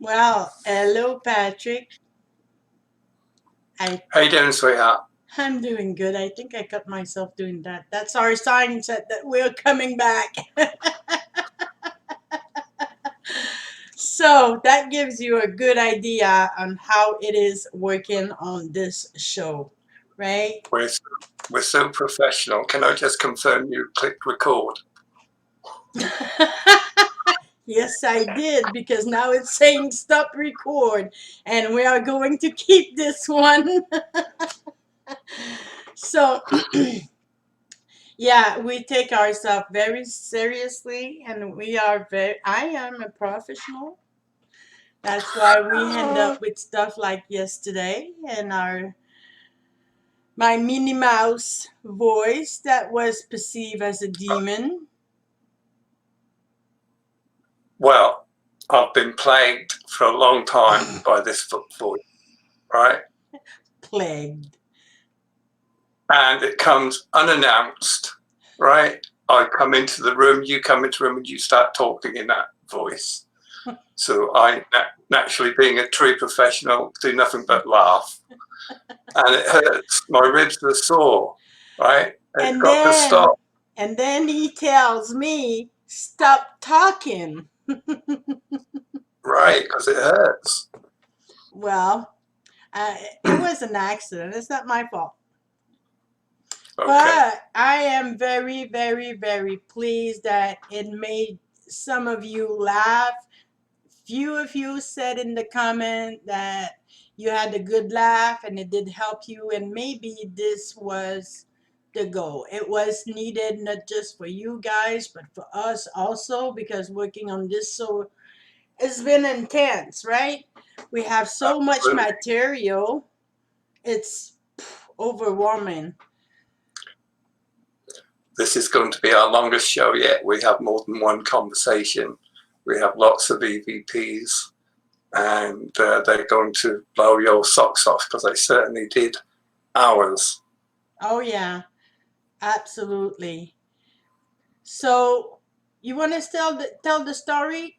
Well, hello, Patrick. I How you doing, sweetheart? I'm doing good. I think I cut myself doing that. That's our sign that we're coming back. So that gives you a good idea on how it is working on this show, right? We're we're so professional. Can I just confirm you clicked record? Yes, I did because now it's saying stop record, and we are going to keep this one. So yeah, we take ourselves very seriously, and we are very. I am a professional. That's why we end up with stuff like yesterday, and our my Minnie Mouse voice that was perceived as a demon. Well, I've been plagued for a long time by this voice, right? Plagued. And it comes unannounced, right? I come into the room, you come into the room, and you start talking in that voice. So I, naturally being a true professional, do nothing but laugh. And it hurts. My ribs are sore, right? It's And got to then, stop, and then he tells me, "Stop talking." right? Because it hurts. Well, it was an accident. It's not my fault. Okay. But I am very, very, very pleased that it made some of you laugh. Few of you said in the comment that you had a good laugh and it did help you, and maybe this was the goal. It was needed not just for you guys, but for us also, because working on this so it's been intense, right? We have so much Absolutely. material, it's overwhelming. This is going to be our longest show yet. We have more than one conversation. We have lots of EVPs, and they're going to blow your socks off because they certainly did ours. Oh, yeah, absolutely. So, you want to tell the story?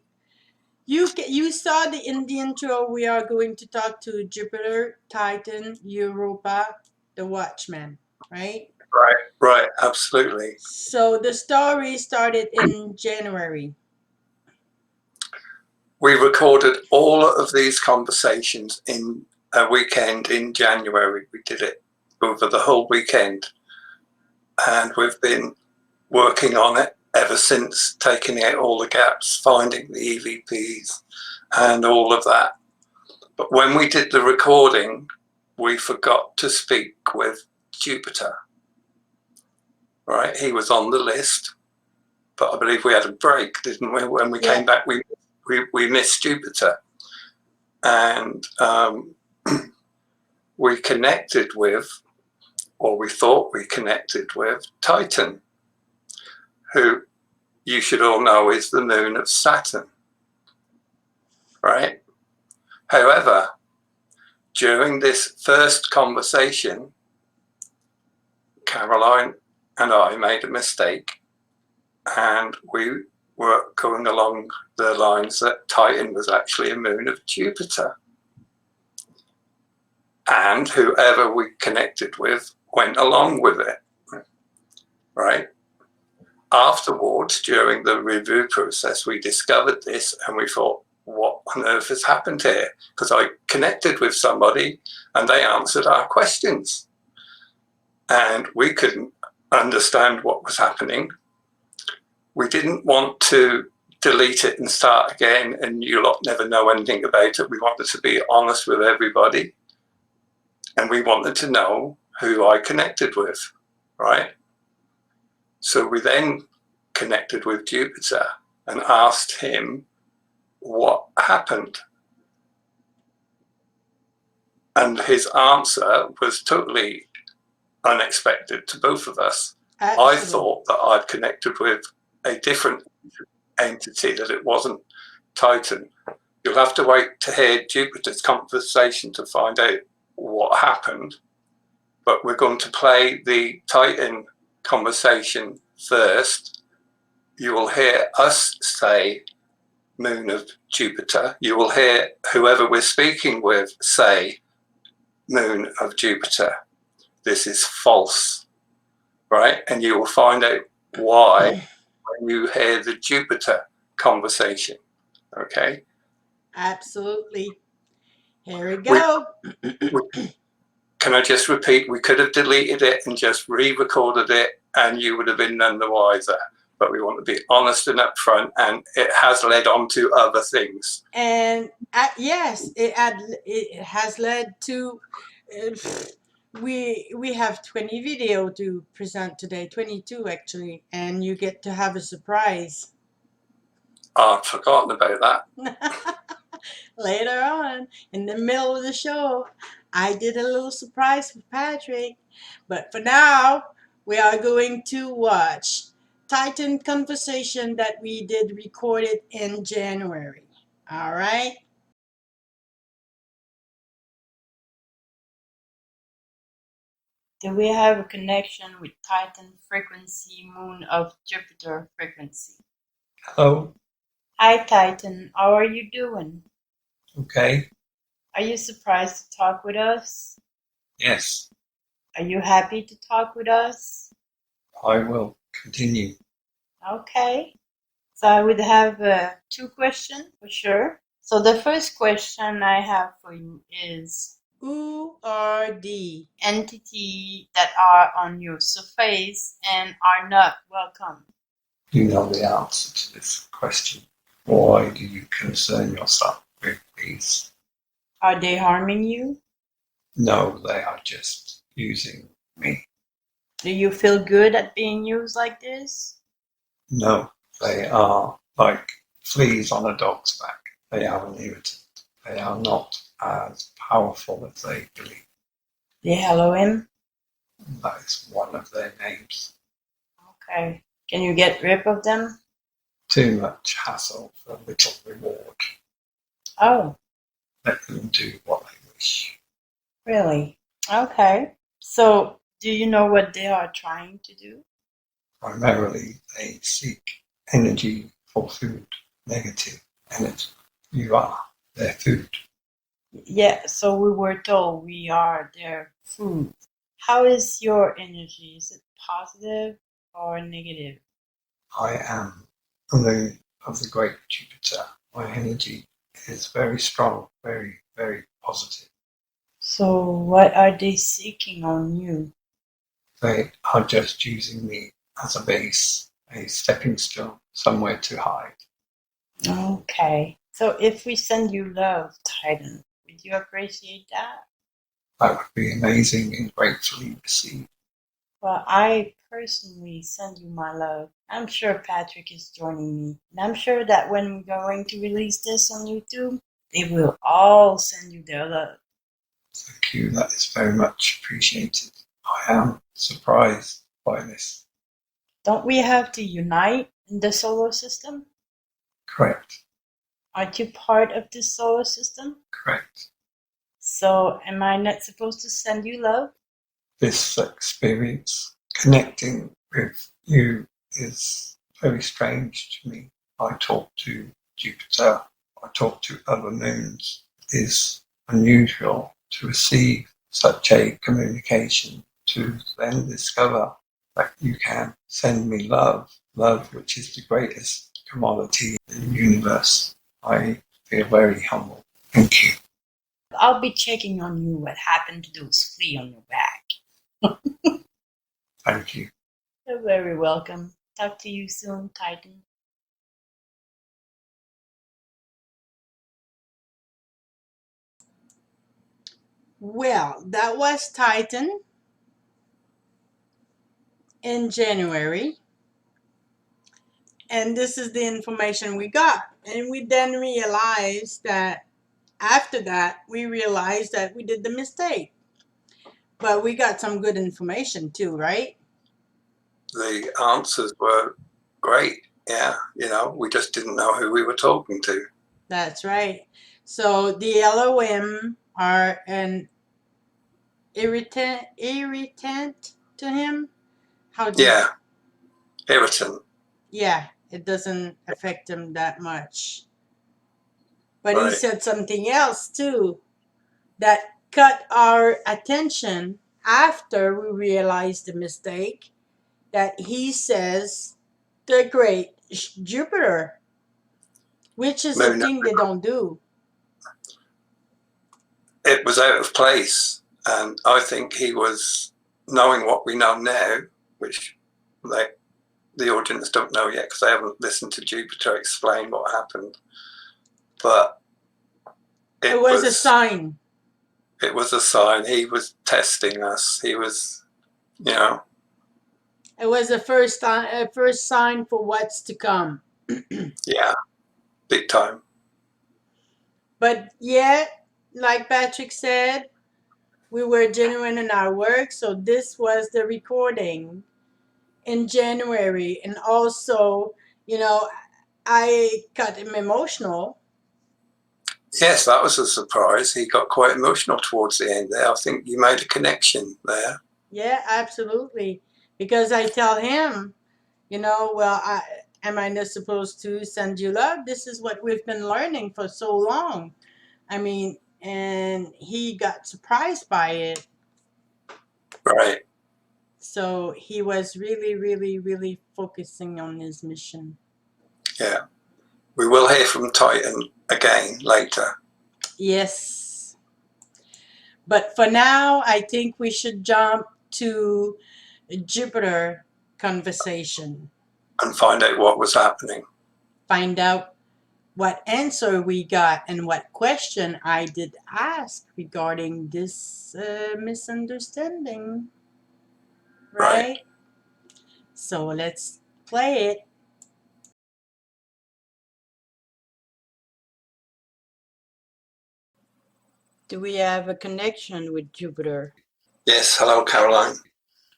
You saw the in the intro. We are going to talk to Jupiter, Titan, Europa, the Watchmen, right? Right, right, absolutely. So the story started in January. We recorded all of these conversations in a weekend in January. We did it over the whole weekend, and we've been working on it ever since, taking out all the gaps, finding the EVPs, and all of that. But when we did the recording, we forgot to speak with Jupiter. Right, he was on the list, but I believe we had a break, didn't we? When we Yeah. came back, we missed Jupiter, and we connected with, or we thought we connected with, Titan, who you should all know is the moon of Saturn, right? However, during this first conversation, Caroline and I made a mistake, and we were going along the lines that Titan was actually a moon of Jupiter. And whoever we connected with went along with it, right? Afterwards, during the review process, we discovered this and we thought, what on earth has happened here? Because I connected with somebody and they answered our questions. And we couldn't understand what was happening. We didn't want to delete it and start again and you lot never know anything about it. We wanted to be honest with everybody. And we wanted to know who I connected with, right? So we then connected with Jupiter and asked him what happened. And his answer was totally unexpected to both of us. I Absolutely. thought that I'd connected with a different entity, that it wasn't Titan. You'll have to wait to hear Jupiter's conversation to find out what happened. But we're going to play the Titan conversation first. You will hear us say moon of Jupiter, you will hear whoever we're speaking with say, moon of Jupiter. This is false, right? And you will find out why when you hear the Jupiter conversation, okay? Absolutely. Here we go. Can I just repeat, we could have deleted it and just re-recorded it and you would have been none the wiser. But we want to be honest and upfront, and it has led on to other things. And yes, it has led to we have 20 video to present today, 22 actually, and you get to have a surprise. Oh, I'd forgotten about that. Later on, in the middle of the show, I did a little surprise for Patrick. But for now, we are going to watch Titan Conversation that we did recorded in January. All right? Do we have a connection with Titan frequency, moon of Jupiter frequency? Hello. Hi, Titan. How are you doing? Okay. Are you surprised to talk with us? Yes. Are you happy to talk with us? I will continue. Okay. So I would have two questions for sure. So the first question I have for you is, who are the entities that are on your surface and are not welcome? You know the answer to this question. Why do you concern yourself with these? Are they harming you? No, they are just using me. Do you feel good at being used like this? No, they are like fleas on a dog's back. They are an irritant. They are not as powerful as they believe. The Elohim? That is one of their names. Okay. Can you get rid of them? Too much hassle for little reward. Oh, Let them do what they wish. really? Okay. So, do you know what they are trying to do? Primarily, they seek energy for food, negative energy. You are their food. Yeah, so we were told we are their food. How is your energy? Is it positive or negative? I am the moon of the great Jupiter. My energy is very strong, very, very positive. So, what are they seeking on you? They are just using me as a base, a stepping stone, somewhere to hide. Okay. So, if we send you love, Titan, would you appreciate that? That would be amazing and gratefully received. Well, I personally send you my love. I'm sure Patrick is joining me. And I'm sure that when we're going to release this on YouTube, they will all send you their love. Thank you, that is very much appreciated. I am surprised by this. Don't we have to unite in the solar system? Correct, Aren't you part of the solar system? correct. So, am I not supposed to send you love? This experience, connecting with you, is very strange to me. I talk to Jupiter, I talk to other moons. It is unusual to receive such a communication, to then discover that you can send me love, love which is the greatest commodity in the universe. I feel very humble. Thank you. I'll be checking on you what happened to those flea on your back. Thank you. You're very welcome. Talk to you soon, Titan. Well, that was Titan in January. And this is the information we got. And we then realized that after that, we realized that we did the mistake. But we got some good information too, right? The answers were great. Yeah, we just didn't know who we were talking to. That's right. So the LOM are an irritant to him. How do Yeah, irritant. Yeah, it doesn't affect him that much. But he Right. said something else too that cut our attention after we realized the mistake. That he says the great Jupiter, which is a Moon. thing they don't do. It was out of place, and I think he was knowing what we know now, which the audience don't know yet because they haven't listened to Jupiter explain what happened. But It was a sign. It was a sign. He was testing us. He was, you know. It was a first sign for what's to come. Yeah, big time. But yet, like Patrick said, we were genuine in our work. So this was the recording in January. And also, I got him emotional. Yes, that was a surprise. He got quite emotional towards the end there. I think you made a connection there. Yeah, absolutely. Because I tell him, am I not supposed to send you love? This is what we've been learning for so long. I mean, and he got surprised by it. Right. So he was really, really, really focusing on his mission. Yeah. We will hear from Titan again later. Yes. But for now, I think we should jump to Jupiter conversation. And find out what was happening. Find out what answer we got and what question I did ask regarding this misunderstanding. Right? So let's play it. Do we have a connection with Jupiter? Yes, hello, Caroline.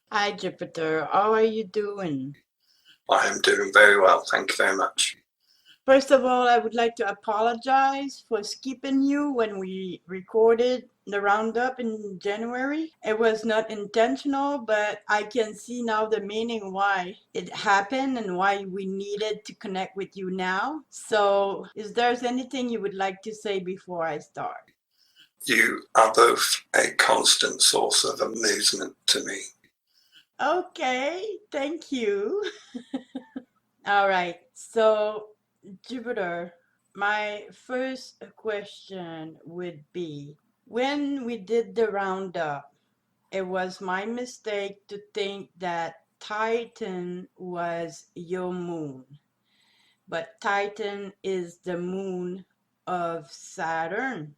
Hi, Jupiter. How are you doing? I am doing very well. Thank you very much. First of all, I would like to apologize for skipping you when we recorded the roundup in January. It was not intentional, but I can see now the meaning why it happened and why we needed to connect with you now. So, is there anything you would like to say before I start? You are both a constant source of amusement to me. Okay, thank you. All right, so Jupiter, my first question would be when we did the roundup, it was my mistake to think that Titan was your moon, but Titan is the moon of Saturn.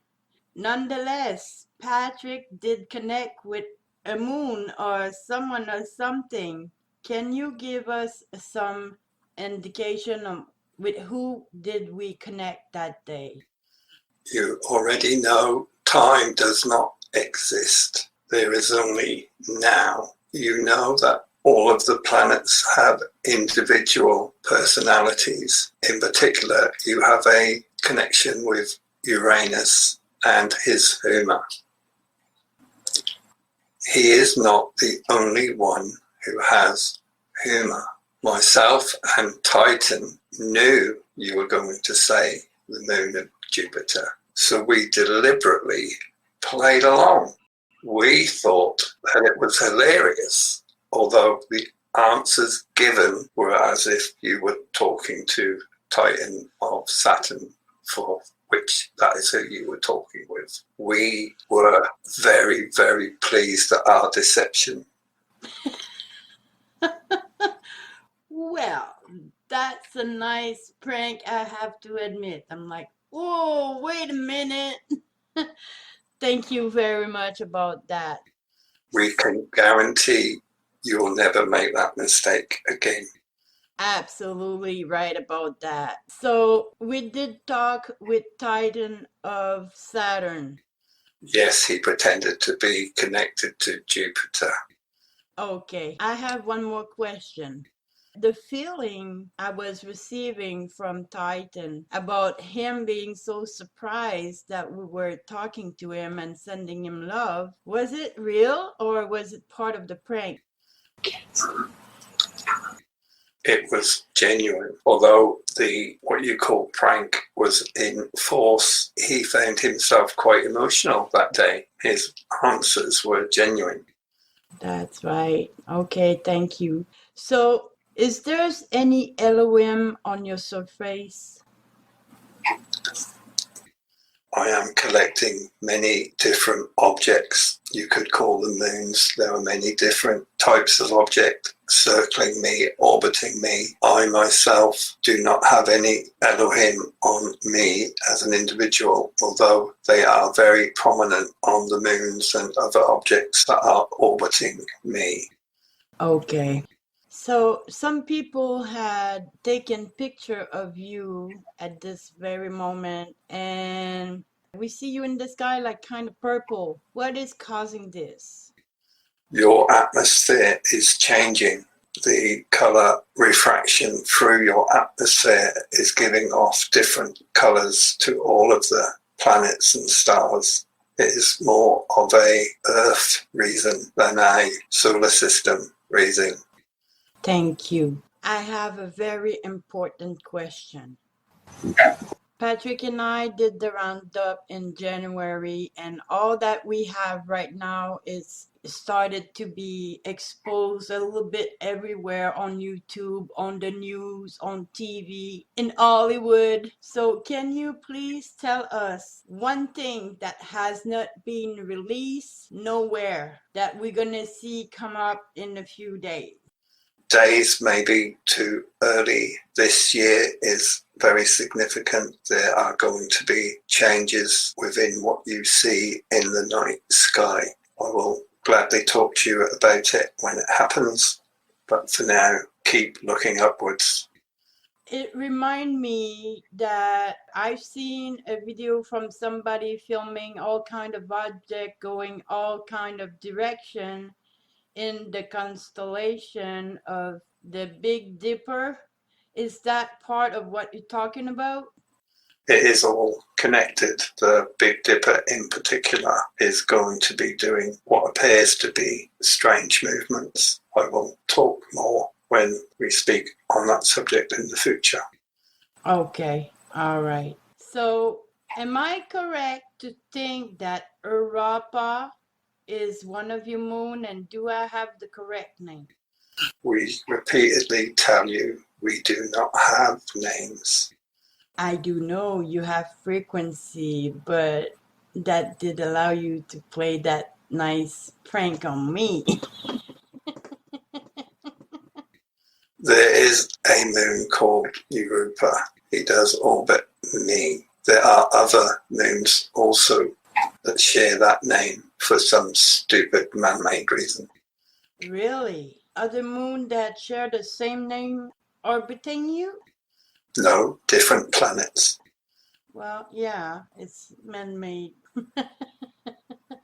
Nonetheless, Patrick did connect with a moon or someone or something. Can you give us some indication of with who did we connect that day? You already know time does not exist. There is only now. You know that all of the planets have individual personalities. In particular, you have a connection with Uranus and his Huma. He is not the only one who has Huma. Myself and Titan knew you were going to say the moon of Jupiter. So we deliberately played along. We thought that it was hilarious, although the answers given were as if you were talking to Titan of Saturn, for which that is who you were talking with. We were very, very pleased at our deception. Well, that's a nice prank, I have to admit. I'm like, oh, wait a minute. Thank you very much about that. We can guarantee you will never make that mistake again. Absolutely right about that. So we did talk with Titan of Saturn. Yes, he pretended to be connected to Jupiter. Okay, I have one more question. The feeling I was receiving from Titan about him being so surprised that we were talking to him and sending him love, was it real or was it part of the prank? It was genuine. Although the what you call prank was in force, he found himself quite emotional that day. His answers were genuine. That's right. Okay, thank you. So, is there any Elohim on your surface? I am collecting many different objects. You could call them moons. There are many different types of object circling me, orbiting me. I myself do not have any Elohim on me as an individual, although they are very prominent on the moons and other objects that are orbiting me. Okay. So some people had taken picture of you at this very moment, and we see you in the sky like kind of purple. What is causing this? Your atmosphere is changing. The color refraction through your atmosphere is giving off different colors to all of the planets and stars. It is more of a Earth reason than a solar system reason. Thank you. I have a very important question. Patrick and I did the roundup in January, and all that we have right now is started to be exposed a little bit everywhere on YouTube, on the news, on TV, in Hollywood. So, can you please tell us one thing that has not been released nowhere that we're gonna see come up in a few days? Days maybe too early. This year is very significant. There are going to be changes within what you see in the night sky. I will gladly talk to you about it when it happens, but for now, keep looking upwards. It remind me that I've seen a video from somebody filming all kind of object going all kind of direction in the constellation of the Big Dipper. Is that part of what you're talking about? It is all connected. The Big Dipper in particular is going to be doing what appears to be strange movements. I will talk more when we speak on that subject in the future. Okay, all right. So, am I correct to think that Europa is one of your moon, and do I have the correct name? We repeatedly tell you we do not have names. I do know you have frequency, but that did allow you to play that nice prank on me. There is a moon called Europa. It does orbit me. There are other moons also that share that name for some stupid man-made reason. Really? Other moon that share the same name orbiting you? No, different planets. Well, yeah, it's man-made.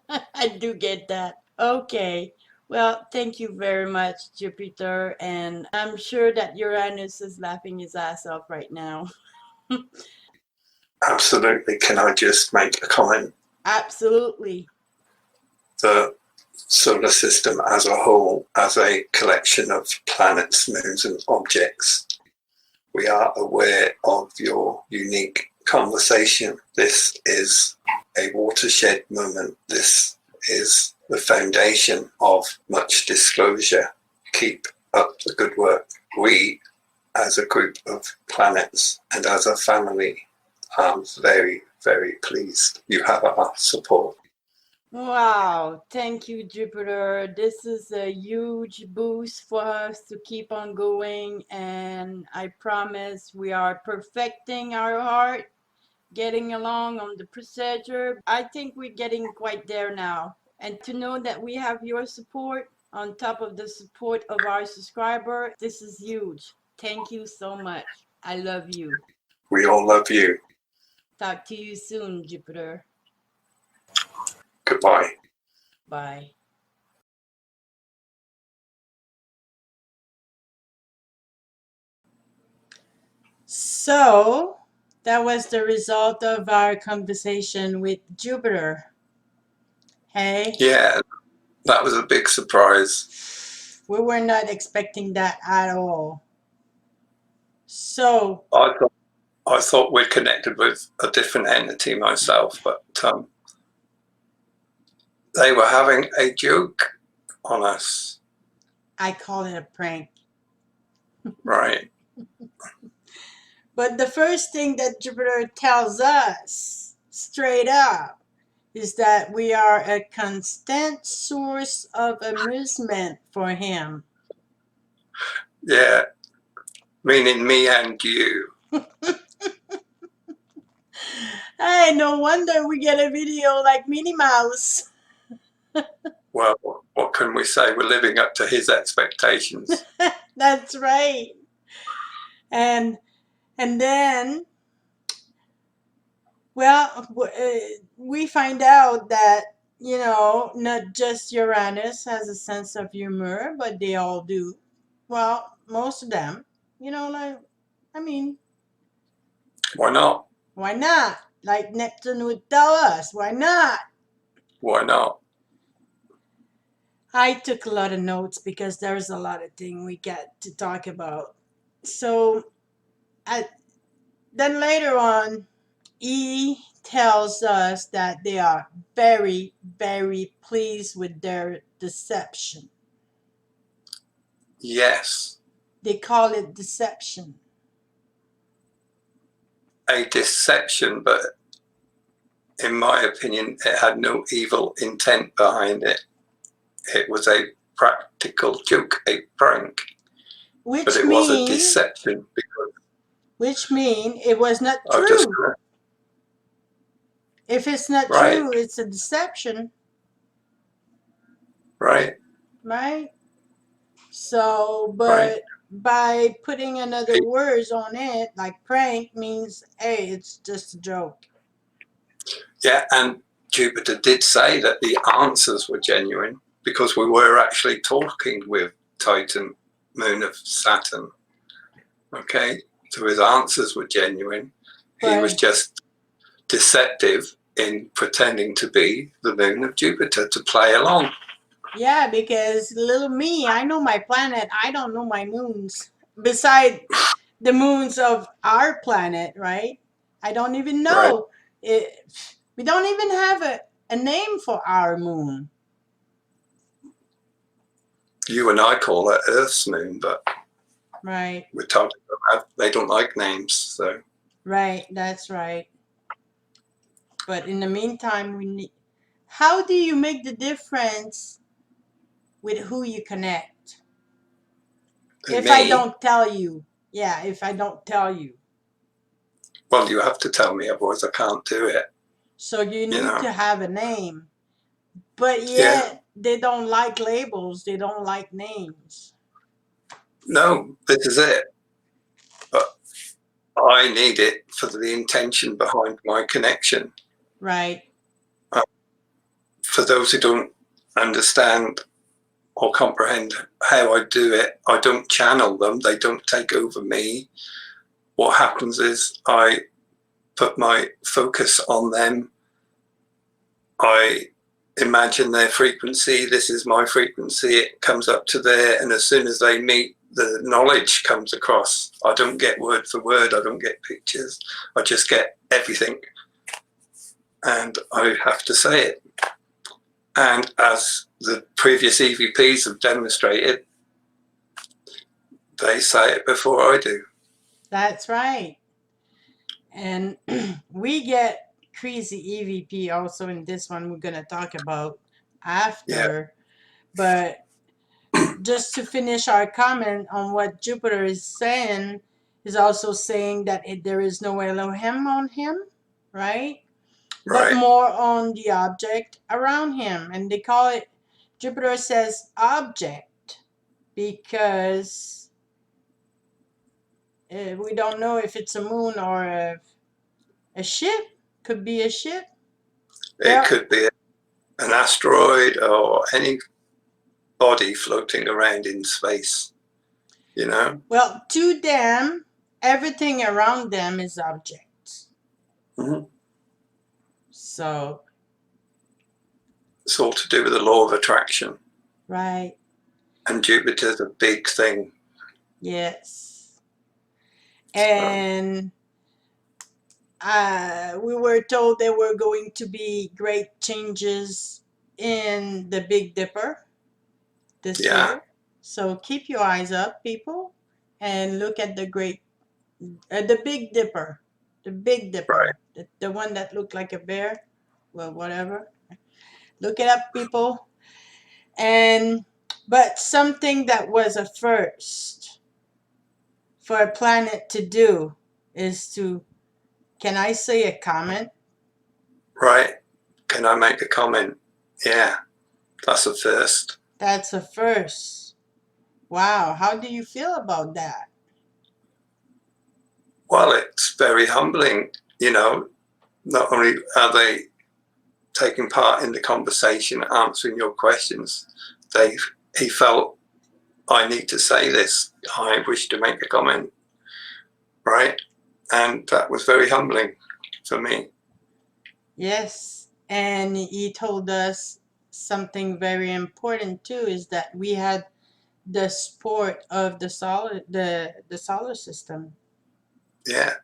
I do get that. Okay. Well, thank you very much, Jupiter, and I'm sure that Uranus is laughing his ass off right now. Absolutely. Can I just make a comment? Absolutely. The solar system as a whole, as a collection of planets, moons, and objects, we are aware of your unique conversation. This is a watershed moment. This is the foundation of much disclosure. Keep up the good work. We, as a group of planets and as a family, are very, very pleased you have our support. Wow, thank you, Jupiter. This is a huge boost for us to keep on going, and I promise we are perfecting our art, getting along on the procedure. I think we're getting quite there now. And to know that we have your support on top of the support of our subscriber, this is huge. Thank you so much. I love you. We all love you. Talk to you soon, Jupiter. Goodbye. Bye. So that was the result of our conversation with Jupiter. Hey? Yeah, that was a big surprise. We were not expecting that at all. So I thought we'd connected with a different entity myself, but they were having a joke on us. I call it a prank. Right. But the first thing that Jupiter tells us straight up is that we are a constant source of amusement for him. Yeah. Meaning me and you. Hey, no wonder we get a video like Minnie Mouse. Well, what can we say? We're living up to his expectations. That's right. And then, well, we find out that, not just Uranus has a sense of humor, but they all do. Well, most of them. Like, I mean, Why not? why not? Like Neptune would tell us, why not? Why not? I took a lot of notes because there's a lot of things we get to talk about. So, then later on, E tells us that they are very, very pleased with their deception. Yes. They call it deception. A deception, but in my opinion, it had no evil intent behind it. It was a practical joke, a prank. But it was a deception because which mean it was not I just true. If it's not right, true, it's a deception, right, right? So, right. but by putting another words on it, like prank means, hey, it's just a joke. Yeah, and Jupiter did say that the answers were genuine because we were actually talking with Titan, moon of Saturn. Okay, so his answers were genuine. He was just deceptive in pretending to be the moon of Jupiter to play along. Yeah, because little me, I know my planet. I don't know my moons. Beside the moons of our planet, right? I don't even Right. know. We don't even have a name for our moon. You and I call it Earth's moon, but right. We're told they don't like names, so. Right, that's right. But in the meantime, we need. How do you make the difference with who you connect? If Me? I don't tell you, yeah, if I don't tell you. Well, you have to tell me, otherwise I can't do it. So you need to have a name. But yet, they don't like labels. They don't like names. No, this is it. But I need it for the intention behind my connection. Right. For those who don't understand or comprehend how I do it, I don't channel them. They don't take over me. What happens is I put my focus on them. I imagine their frequency. This is my frequency. It comes up to there. And as soon as they meet, the knowledge comes across. I don't get word for word. I don't get pictures. I just get everything. And I have to say it. And as the previous EVPs have demonstrated, they say it before I do. That's right. And we get crazy EVP also in this one we're going to talk about after. But just to finish our comment on what Jupiter is saying, is also saying that there is no Elohim on him, right? But more on the object around him. And they call it, Jupiter says object, because we don't know if it's a moon or a ship. Could be a ship. It could be an asteroid or any body floating around in space, you know? Well, to them, everything around them is objects. Mm-hmm. So it's all to do with the law of attraction. Right. And Jupiter's a big thing. Yes. And we were told there were going to be great changes in the Big Dipper this Yeah, year. So keep your eyes up, people, and look at the Big Dipper, the Big right, Dipper, the one that looked like a bear. Well, whatever. Look it up, people. And but something that was a first for a planet to do is to, can I say a comment? right. Can I make a comment? Yeah, that's a first. That's a first. Wow, how do you feel about that? Well, it's very humbling, you know. Not only are they taking part in the conversation, answering your questions, he felt, I need to say this. I wish to make a comment, right? And that was very humbling for me. Yes, and he told us something very important too, is that we had the support of the solar system, Yeah,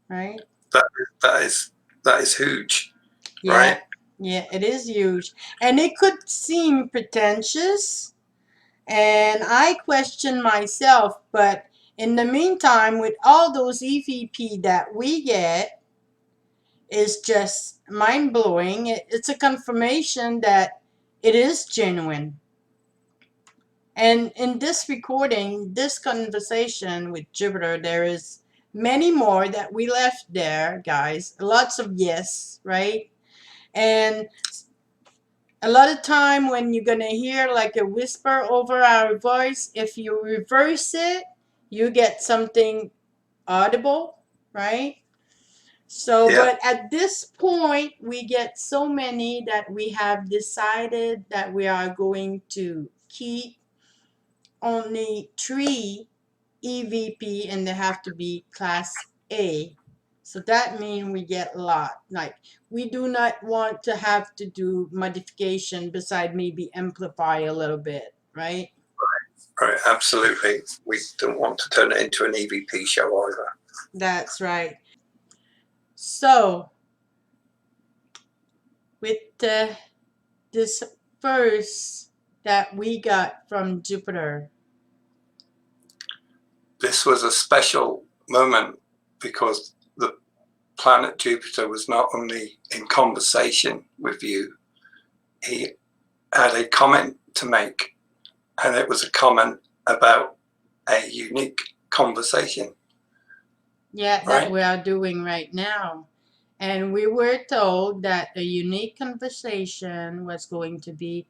right? that that is that is huge, Yeah, right? yeah, it is huge. And it could seem pretentious, and I question myself, but in the meantime, with all those EVP that we get, is just mind blowing. It's a confirmation that it is genuine. And in this recording, this conversation with Jupiter, there is many more that we left there, guys. Lots of yes, right? And a lot of time when you're gonna hear like a whisper over our voice, if you reverse it, you get something audible, right? So, Yeah, but at this point, we get so many that we have decided that we are going to keep only 3 EVP, and they have to be class A. So that means we get a lot. Like, we do not want to have to do modification beside maybe amplify a little bit, right? right, absolutely. We don't want to turn it into an EVP show either. That's right. So, with this first that we got from Jupiter, This was a special moment because the planet Jupiter was not only in conversation with you, he had a comment to make, and it was a comment about a unique conversation, yeah, that right? we are doing right now. And we were told that a unique conversation was going to be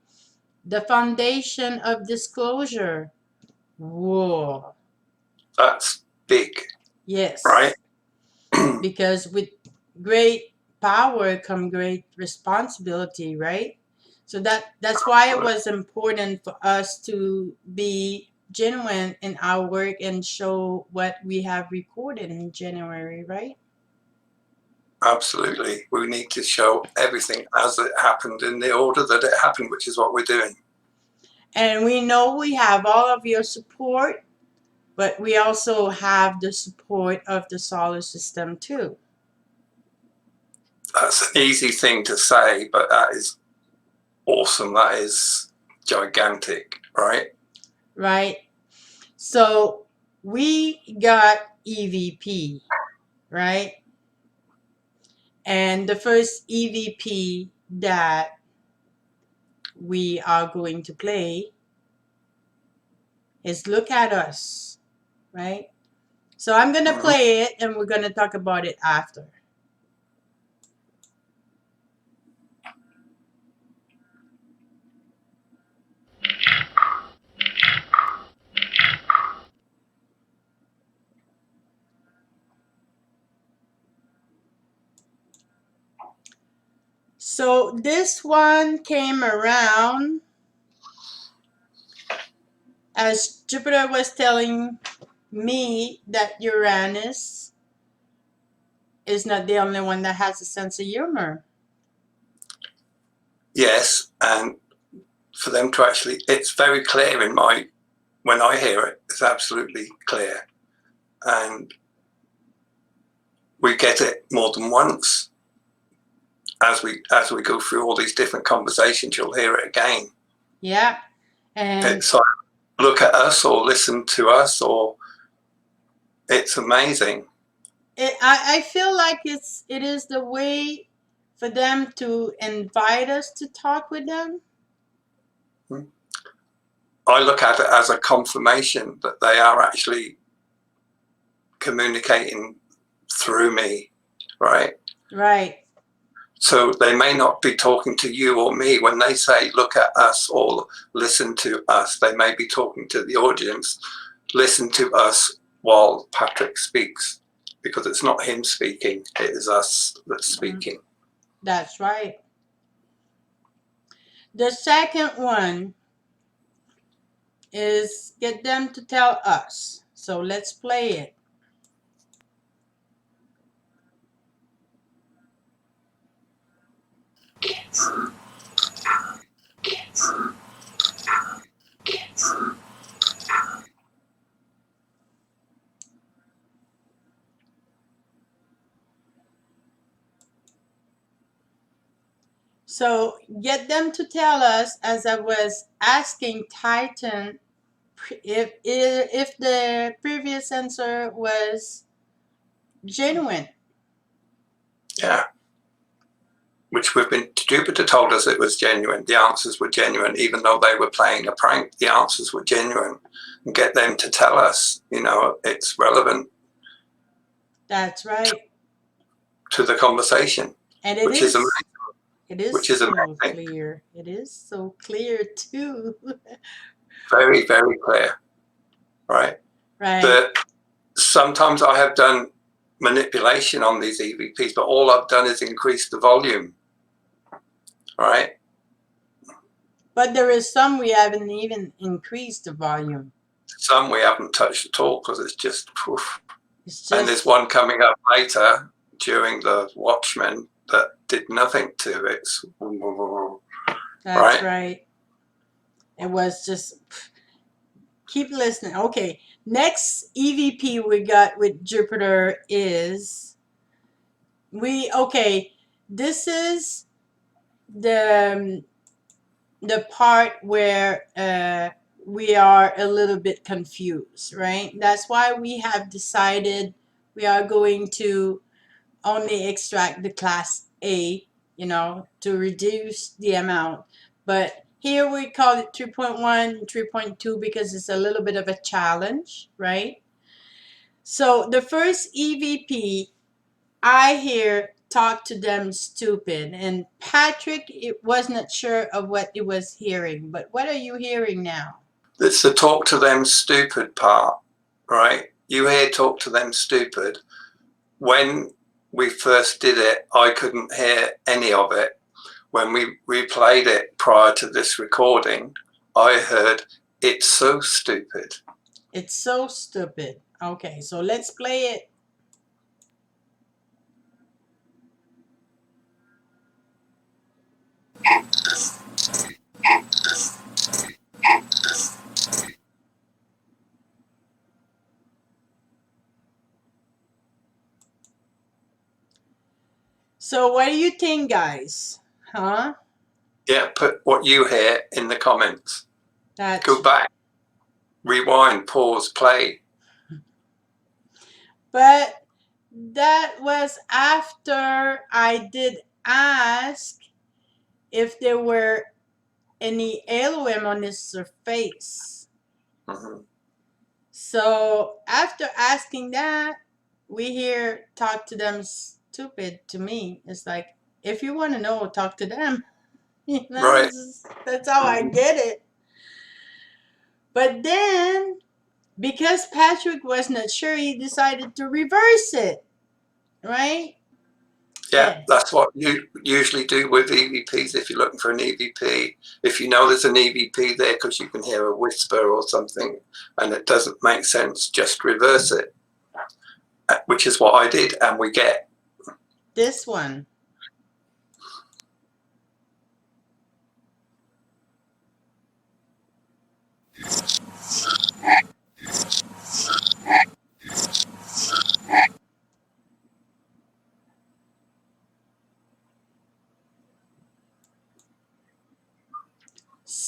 the foundation of disclosure. Whoa. That's big, right? Yes. Because with great power come great responsibility, right? So that's why it was important for us to be genuine in our work and show what we have recorded in January, right? Absolutely. We need to show everything as it happened in the order that it happened, which is what we're doing. And we know we have all of your support, but we also have the support of the solar system too. That's an easy thing to say, but that is awesome. That is gigantic, right? Right? So we got EVP, right? And the first EVP that we are going to play is Look at Us, right? So I'm going to Mhm. play it and we're going to talk about it after. So this one came around as Jupiter was telling me that Uranus is not the only one that has a sense of humor. Yes, and for them to actually, it's very clear in my, when I hear it, it's absolutely clear. and we get it more than once. As we go through all these different conversations, you'll hear it again. Yeah. And it's like, look at us or listen to us, or it's amazing. I feel like it is the way for them to invite us to talk with them. I look at it as a confirmation that they are actually communicating through me, right? Right. So they may not be talking to you or me. When they say, look at us or listen to us, they may be talking to the audience, listen to us while Patrick speaks, because it's not him speaking, it is us that's speaking. That's right. The second one is get them to tell us. So let's play it. So get them to tell us, as I was asking Titan, if the previous answer was genuine. Yeah. Which we've been, Jupiter told us it was genuine. The answers were genuine, even though they were playing a prank. The answers were genuine. And get them to tell us, it's relevant. That's right. To the conversation. And it which is amazing. It is which is so amazing. clear. It is so clear too. Very, very clear. Right. Right. Sometimes I have done manipulation on these EVPs, but all I've done is increase the volume. Right. But there is some we haven't even increased the volume. Some we haven't touched at all because it's just poof. It's And there's one coming up later during the Watchmen that did nothing to it. That's right. It was just keep listening. Okay. Next EVP we got with Jupiter is this is the part where we are a little bit confused, right? That's why we have decided we are going to only extract the class A, to reduce the amount. But here we call it 3.1, 3.2 because it's a little bit of a challenge, right? So the first EVP, I hear talk to them stupid. And Patrick, it was not sure of what it was hearing. But what are you hearing now? It's the talk to them stupid part, right? You hear talk to them stupid. When we first did it, I couldn't hear any of it. When we replayed it prior to this recording, I heard, it's so stupid. It's so stupid. Okay, so let's play it. So what do you think, guys? Huh? Yeah, put what you hear in the comments. Go back, rewind, pause, play. But that was after I did ask if there were any LOM on his surface. Mm-hmm. So after asking that, we hear talk to them stupid. To me, it's like, if you want to know, talk to them. Right. That's how I get it. But then, because Patrick was not sure, he decided to reverse it, right? Yeah, that's what you usually do with EVPs if you're looking for an EVP. If you know there's an EVP there because you can hear a whisper or something and it doesn't make sense, just reverse it, which is what I did, and we get this one.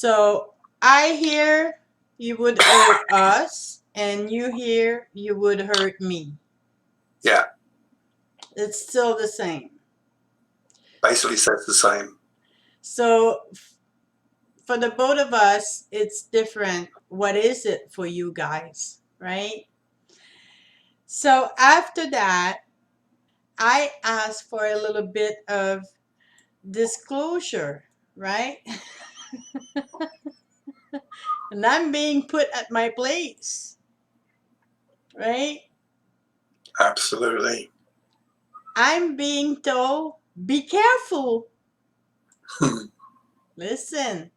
So I hear you would hurt us, and you hear you would hurt me. Yeah, It's still the same. basically says the same. So for the both of us, it's different. What is it for you guys, right? So after that, I asked for a little bit of disclosure, right? And I'm being put at my place, right? Absolutely. I'm being told, be careful. Listen,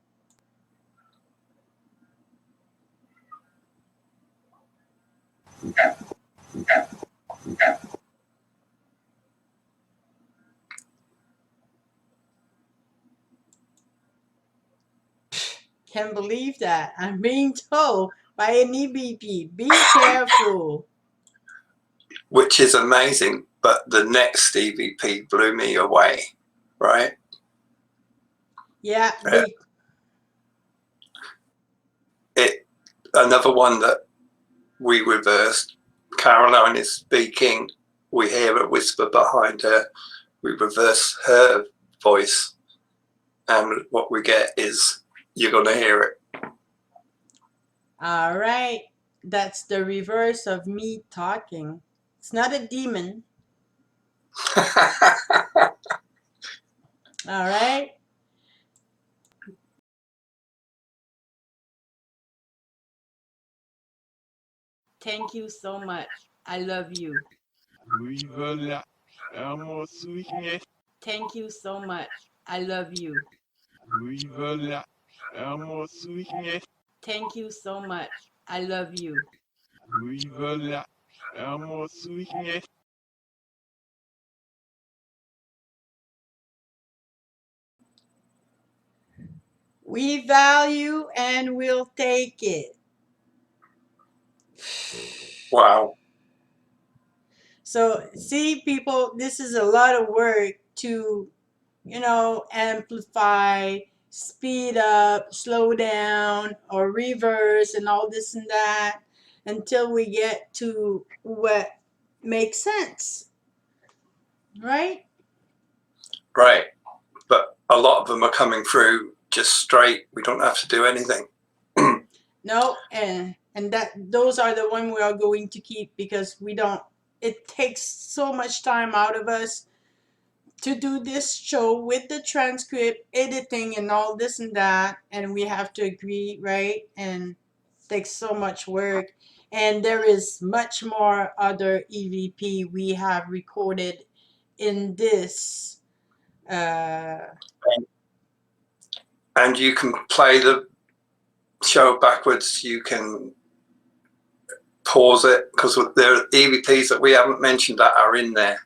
can't believe that. I'm being told by an EBP, be careful. Which is amazing, but the next EVP blew me away, right? Yeah, Uh, it another one that we reversed. Caroline is speaking. We hear a whisper behind her. We reverse her voice, and what we get is you're going to hear it. all right. That's the reverse of me talking. It's not a demon. All right. Thank you so much. I love you. Thank you so much. I love you. Thank you so much. I love you. We value and we'll take it. Wow. So, see, people, this is a lot of work to, amplify, speed up, slow down, or reverse, and all this and that until we get to what makes sense, right? Right. But a lot of them are coming through just straight. We don't have to do anything. No, and that those are the one we are going to keep because we don't. It takes so much time out of us to do this show with the transcript, editing, and all this and that, and we have to agree, right? And it takes so much work. And there is much more other EVP we have recorded in this. And you can play the show backwards. You can pause it because there are EVPs that we haven't mentioned that are in there,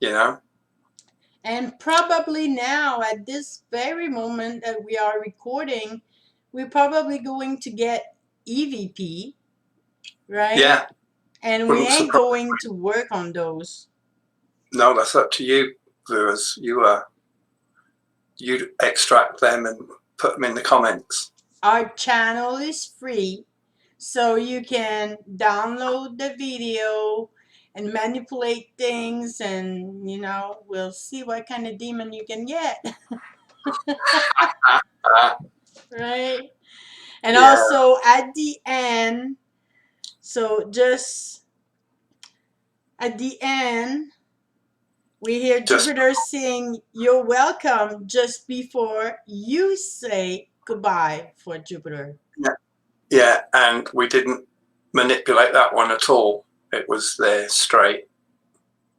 you know? And probably now, at this very moment that we are recording, we're probably going to get EVP, right? Yeah. And we Wouldn't ain't surprise going me. to work on those. No, that's up to you, viewers. You extract them and put them in the comments. Our channel is free, so you can download the video and manipulate things, and we'll see what kind of demon you can get. Right? And Yeah. also at the end, so just at the end, we hear Just Jupiter saying, "You're welcome," just before you say goodbye for Jupiter. yeah, and we didn't manipulate that one at all. It was there straight.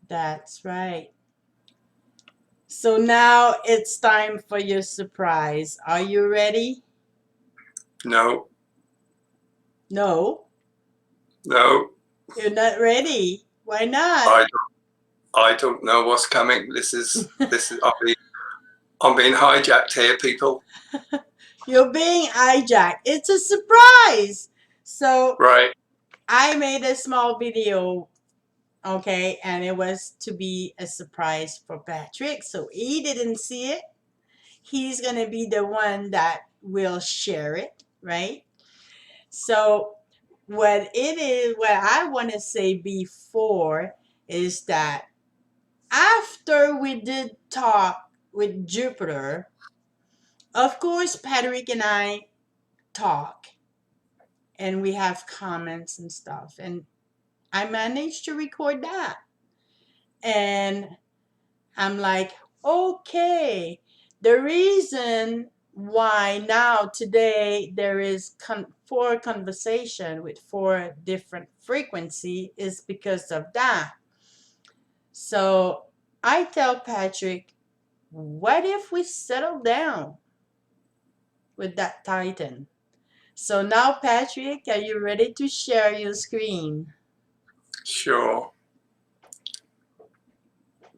That's right. So now it's time for your surprise. Are you ready? No, No, no, you're not ready. Why not? I don't know what's coming. This is I'm being hijacked here, people. You're being hijacked. It's a surprise. So Right. I made a small video, okay, and it was to be a surprise for Patrick. So he didn't see it. He's going to be the one that will share it, right? So what it is, what I want to say before is that after we did talk with Jupiter, of course, Patrick and I talk and we have comments and stuff. And I managed to record that. And I'm like, okay, the reason why now today there is four conversation with four different frequency is because of that. So I tell Patrick, what if we settle down with that Titan? So now, Patrick, are you ready to share your screen? Sure.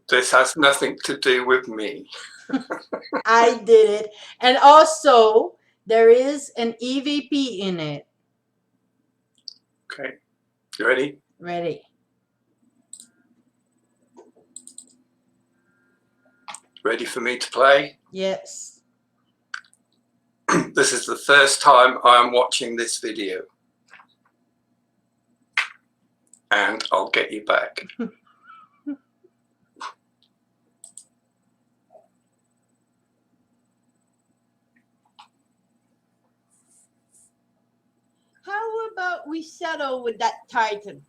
This has nothing to do with me. I did it. And also, there is an EVP in it. Okay. You ready? Ready. Ready for me to play? Yes. This is the first time I am watching this video. And I'll get you back. How about we settle with that Titan?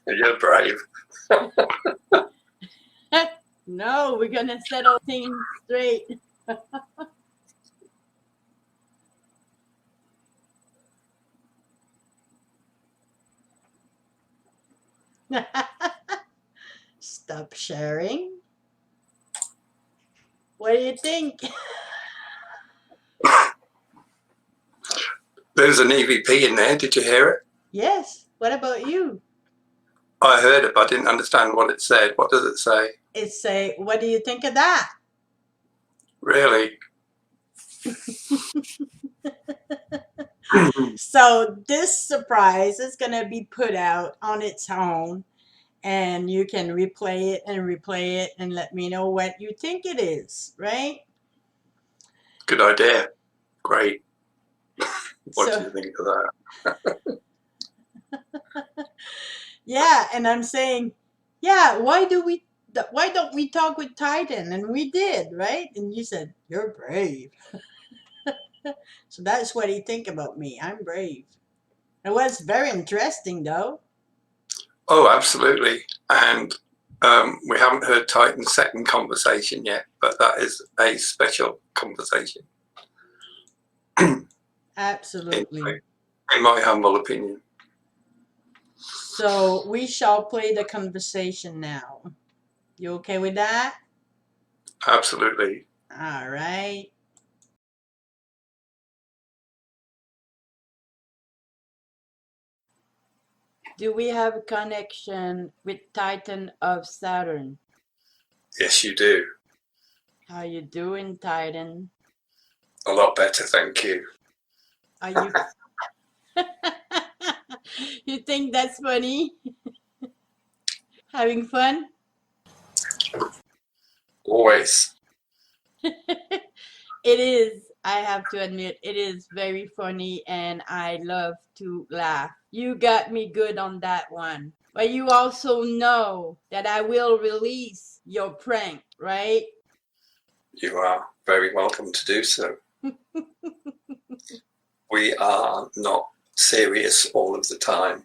You're brave. No, we're going to settle things straight. Stop sharing. What do you think? There's an EVP in there. Did you hear it? Yes. What about you? I heard it, but I didn't understand what it said. What does it say? It say, what do you think of that? Really? So this surprise is going to be put out on its own, and you can replay it and let me know what you think it is, right? Good idea. Great. What So, do you think of that? yeah, and I'm saying, yeah, why don't we talk with Titan? And we did, right? And you said, you're brave. So that's what he think about me. I'm brave. It was very interesting, though. Oh, absolutely. And we haven't heard Titan's second conversation yet, but that is a special conversation. Absolutely. In my humble opinion. So we shall play the conversation now. You okay with that? Absolutely. All right. Do we have a connection with Titan of Saturn? Yes, you do. How you doing, Titan? A lot better, thank you. Are you? You think that's funny? Having fun? Always. It is. I have to admit, it is very funny, and I love to laugh. You got me good on that one. But you also know that I will release your prank, right? You are very welcome to do so. We are not serious all of the time.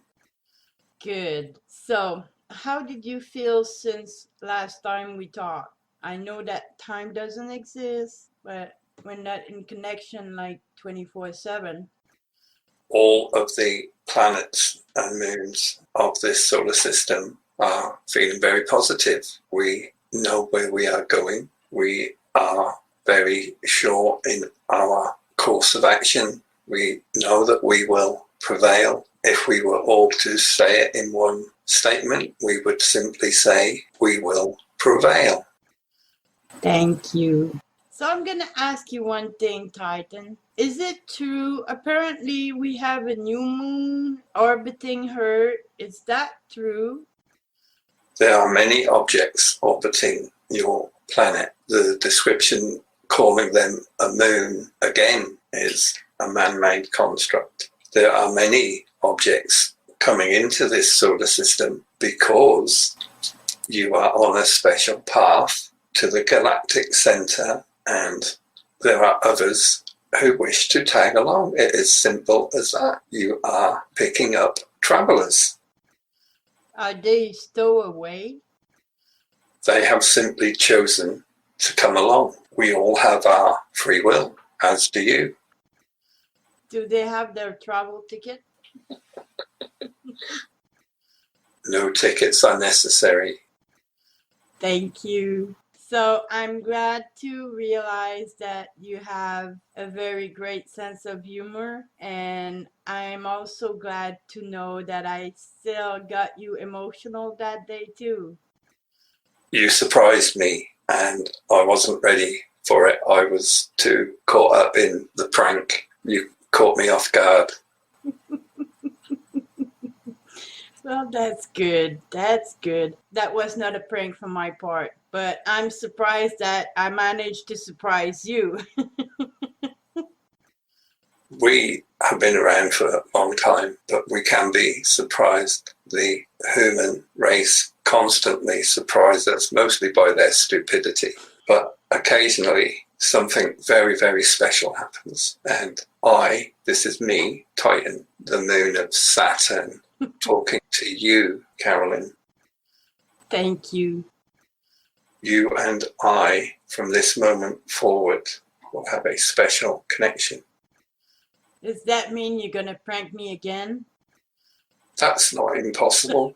Good. So, how did you feel since last time we talked? I know that time doesn't exist, but we're not in connection like 24/7. All of the planets and moons of this solar system are feeling very positive. We know where we are going. We are very sure in our course of action. We know that we will prevail. If we were all to say it in one statement, we would simply say, we will prevail. Thank you. So I'm gonna ask you one thing, Titan. Is it true? Apparently, we have a new moon orbiting her. Is that true? There are many objects orbiting your planet. The description calling them a moon, again, is a man-made construct. There are many objects coming into this solar system because you are on a special path to the galactic center, and there are others who wish to tag along. It is simple as that. You are picking up travelers. Are they stowaway? They have simply chosen to come along. We all have our free will, as do you. Do they have their travel ticket? No tickets are necessary. Thank you. So I'm glad to realize that you have a very great sense of humor, and I'm also glad to know that I still got you emotional that day too. You surprised me, and I wasn't ready for it. I was too caught up in the prank. You caught me off guard. Well, that's good. That's good. That was not a prank from my part, but I'm surprised that I managed to surprise you. We have been around for a long time, but we can be surprised. The human race constantly surprises us, mostly by their stupidity. But occasionally something very, very special happens. And this is me, Titan, the moon of Saturn, talking to you, Carolyn. Thank you. You and I, from this moment forward, will have a special connection. Does that mean you're gonna prank me again? That's not impossible.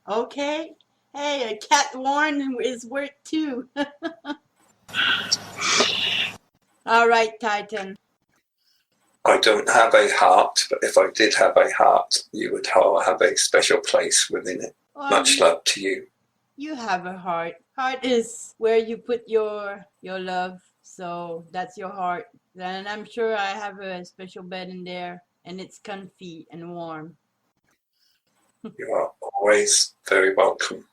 Okay. Hey, a cat warn is worth two. All right, Titan. I don't have a heart, but if I did have a heart, you would have a special place within it. Well, Much love to you. You have a heart. Heart is where you put your love. So that's your heart. And I'm sure I have a special bed in there, and it's comfy and warm. You are always very welcome.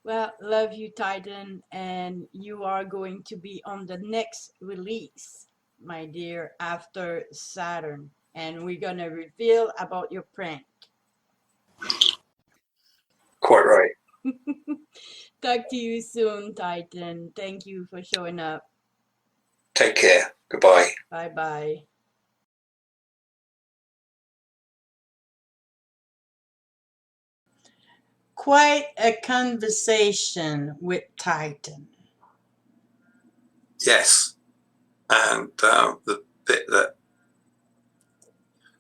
Well, love you, Titan, and you are going to be on the next release, my dear, after Saturn, and we're gonna reveal about your prank. Quite right. Talk to you soon, Titan. Thank you for showing up. Take care. Goodbye. Bye-bye. Quite a conversation with Titan. Yes. And the bit that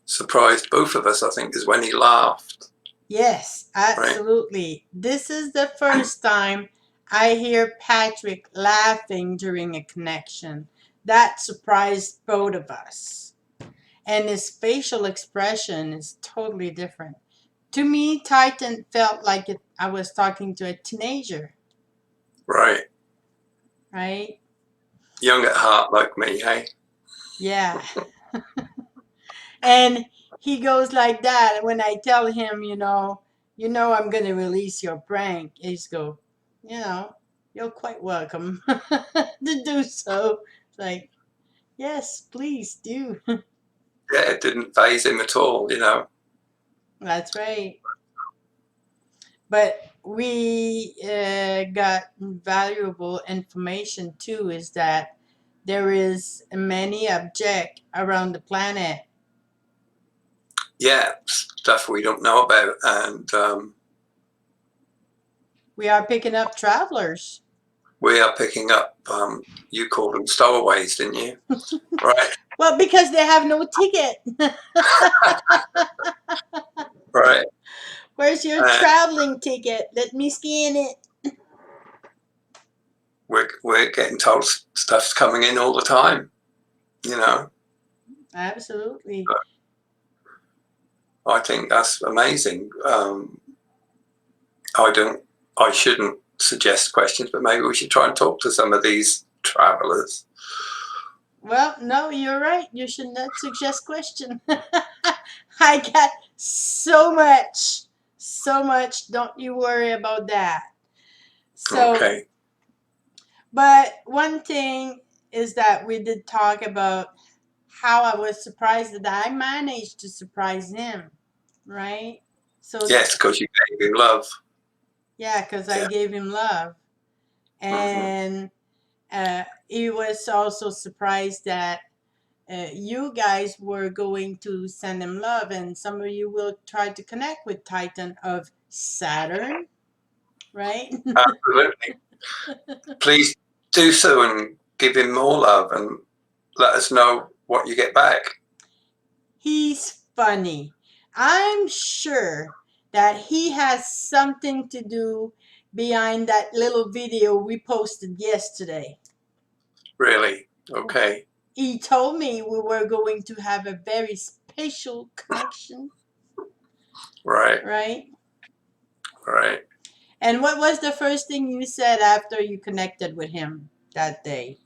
surprised both of us, I think, is when he laughed. Yes, absolutely. Right? This is the first time I hear Patrick laughing during a connection. That surprised both of us. And his facial expression is totally different. To me, Titan felt like I was talking to a teenager. Right. Right? Young at heart like me, hey? Yeah. And he goes like that. When I tell him, I'm going to release your prank, he's go, you're quite welcome to do so. It's like, yes, please do. Yeah, it didn't faze him at all, That's right. But we got valuable information too, is that there is many objects around the planet. Yeah, stuff we don't know about. And we are picking up travelers. We are picking up, you called them stowaways, didn't you? Right. Well, because they have no ticket. Right. Where's your traveling ticket? Let me scan it. We're getting told stuff's coming in all the time, Absolutely. But I think that's amazing. I shouldn't suggest questions, but maybe we should try and talk to some of these travelers. Well, no, you're right. You should not suggest question. I got so much. Don't you worry about that. So, Okay. but one thing is that we did talk about how I was surprised that I managed to surprise him, right? So, Yes, because you gave him love. yeah, because I Yeah. gave him love. And he was also surprised that you guys were going to send him love, and some of you will try to connect with Titan of Saturn, right? Absolutely. Please do so and give him more love and let us know what you get back. He's funny. I'm sure that he has something to do behind that little video we posted yesterday. Really. Okay. He told me we were going to have a very special connection, Right. right? Right. And what was the first thing you said after you connected with him that day?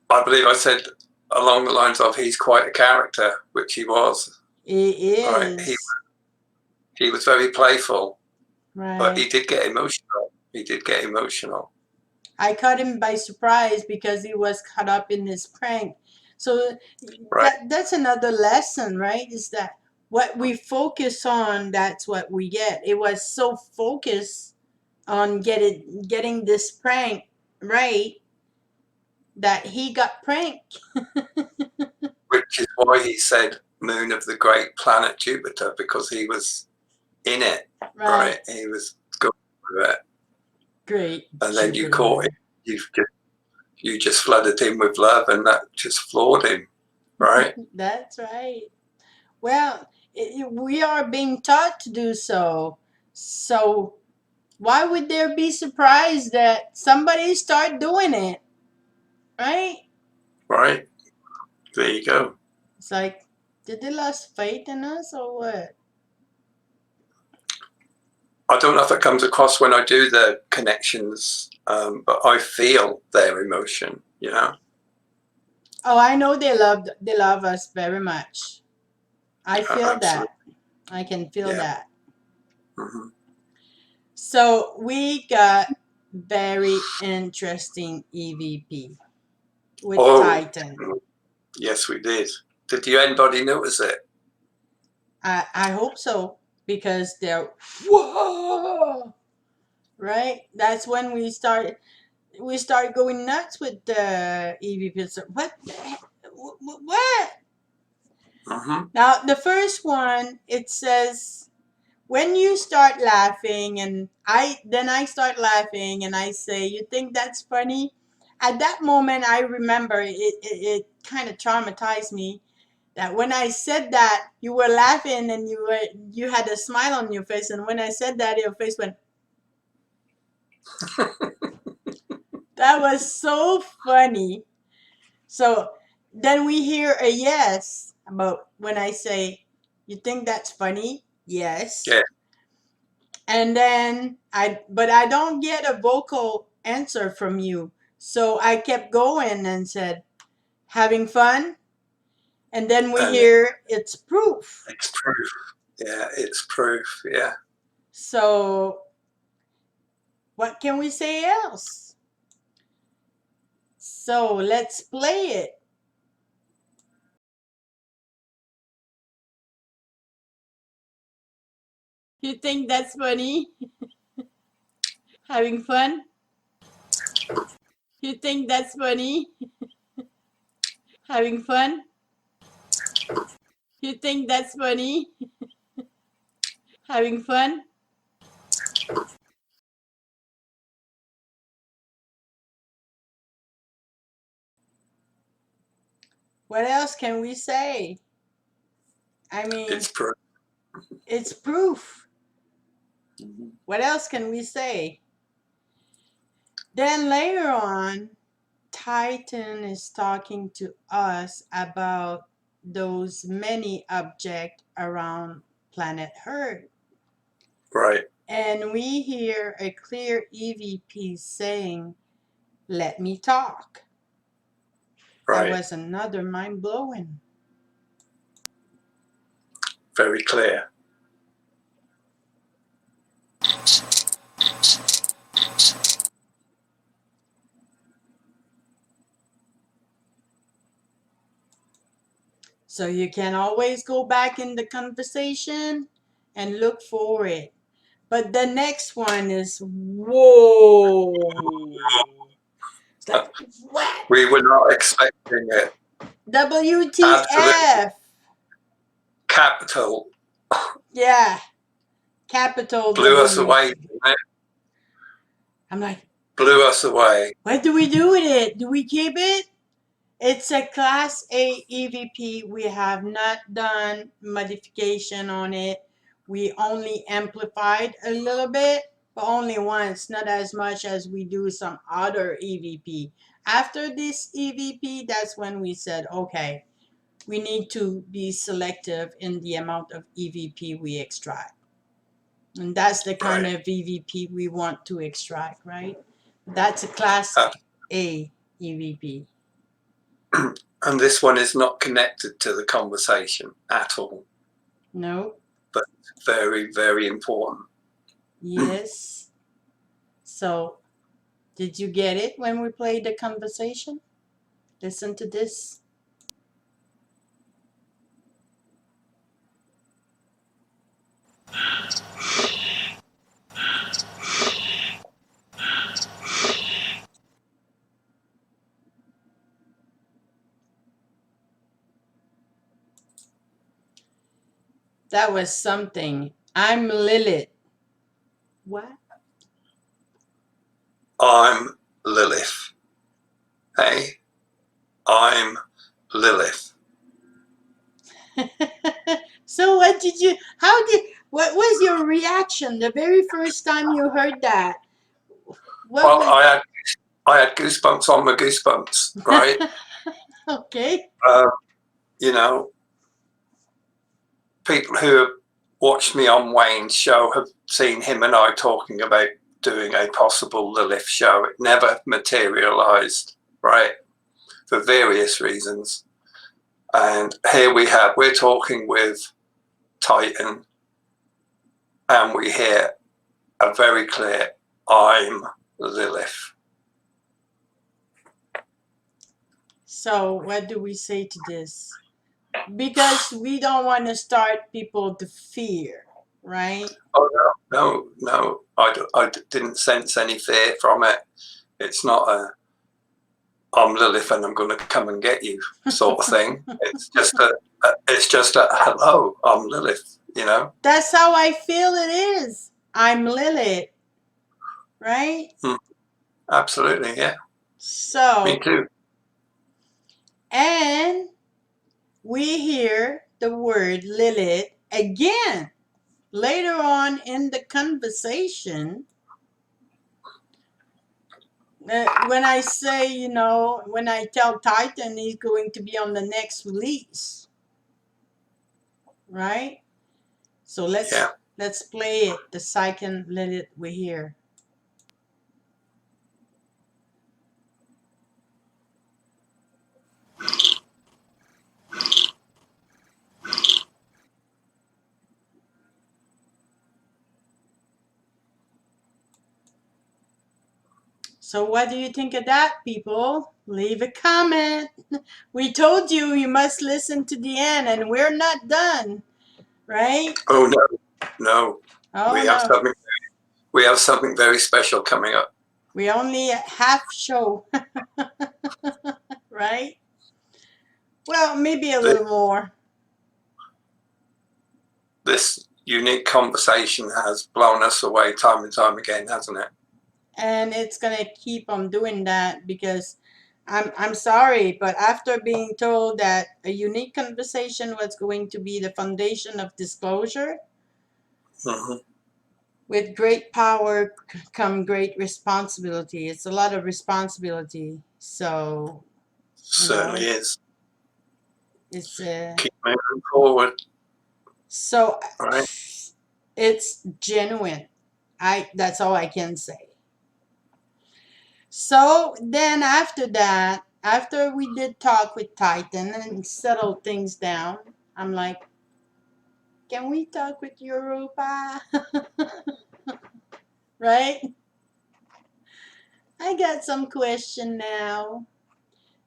I believe I said along the lines of he's quite a character, which he was. It Right. is. He was very playful, but he Right. did get emotional. He did get emotional. I caught him by surprise because he was caught up in this prank. So Right. that's another lesson, right? Is that what we focus on, that's what we get. It was so focused on getting this prank right that he got pranked. Which is why he said moon of the great planet Jupiter, because he was in it. Right. Right. He was going with it. Great. And then you caught him. You just flooded him with love, and that just floored him. Right. That's right. Well, we are being taught to do so. So why would there be surprised that somebody start doing it? Right? Right. There you go. It's like, did they lose faith in us or what? I don't know if it comes across when I do the connections, but I feel their emotion. You know. Oh, I know they love us very much. I feel Absolutely. that. I can feel Yeah. that. Mm-hmm. So we got very interesting EVP with Oh, Titan. yes, we did. Did you anybody notice it? I hope so because they're whoa, right? That's when we start going nuts with the EVP. So what the heck? What? Mm-hmm. Now the first one it says when you start laughing and I start laughing and I say you think that's funny. At that moment I remember it kind of traumatized me that when I said that you were laughing and you had a smile on your face, and when I said that your face went. That was so funny. So then we hear a yes about when I say, "You think that's funny?" Yes. Yeah. And then but I don't get a vocal answer from you. So I kept going and said, "Having fun?" And then we And hear it's proof. it's proof. Yeah, it's proof. Yeah. So what can we say else? So let's play it. You think that's funny? Having fun? You think that's funny? Having fun? You think that's funny? Having fun? What else can we say? I mean, It's proof. it's proof. Mm-hmm. What else can we say? Then later on, Titan is talking to us about those many objects around planet Earth. Right. And we hear a clear EVP saying, "Let me talk." That Right. was another mind blowing. Very clear. So you can always go back in the conversation and look for it. But the next one is whoa. It's like what? We were not expecting it. Absolutely. WTF? Capital Yeah, capital blew us W. away. I'm like, Blew us away. what do we do with it? Do we keep it? It's a Class A EVP. We have not done modification on it. We only amplified a little bit, but only once, not as much as we do some other EVP. After this EVP, that's when we said, okay, we need to be selective in the amount of EVP we extract. And that's the kind Right. of EVP we want to extract, right? That's a Class A EVP. And this one is not connected to the conversation at all. No. But very, very important. Yes. So, did you get it when we played the conversation? Listen to this. That was something. I'm Lilith. What? I'm Lilith. Hey, I'm Lilith. So what was your reaction the very first time you heard that? Well, I had goosebumps on my goosebumps, right? Okay. You know, people who have watched me on Wayne's show have seen him and I talking about doing a possible Lilith show. It never materialized, right? For various reasons. And here we're talking with Titan, and we hear a very clear, I'm Lilith. So what do we say to this? Because we don't want to start people to fear, right? Oh, no. I didn't sense any fear from it. It's not I'm Lilith and I'm going to come and get you sort of thing. It's just a hello, I'm Lilith, you know? That's how I feel it is. I'm Lilith, right? Absolutely, yeah. So, Me too. and we hear the word Lilith again later on in the conversation. When I say, when I tell Titan he's going to be on the next release, right? So let's play it. The second Lilith we hear. So what do you think of that, people? Leave a comment. We told you you must listen to the end, and we're not done, right? Oh no. Oh we have no. something we have something very special coming up. We only half show, right? Well, maybe a little more. This unique conversation has blown us away time and time again, hasn't it? And it's gonna keep on doing that because I'm sorry, but after being told that a unique conversation was going to be the foundation of disclosure, with great power come great responsibility. It's a lot of responsibility. So Certainly is. It's keep moving forward. So right. It's genuine. That's all I can say. So then after that, after we did talk with Titan and settle things down, I'm like, can we talk with Europa? Right? I got some question now.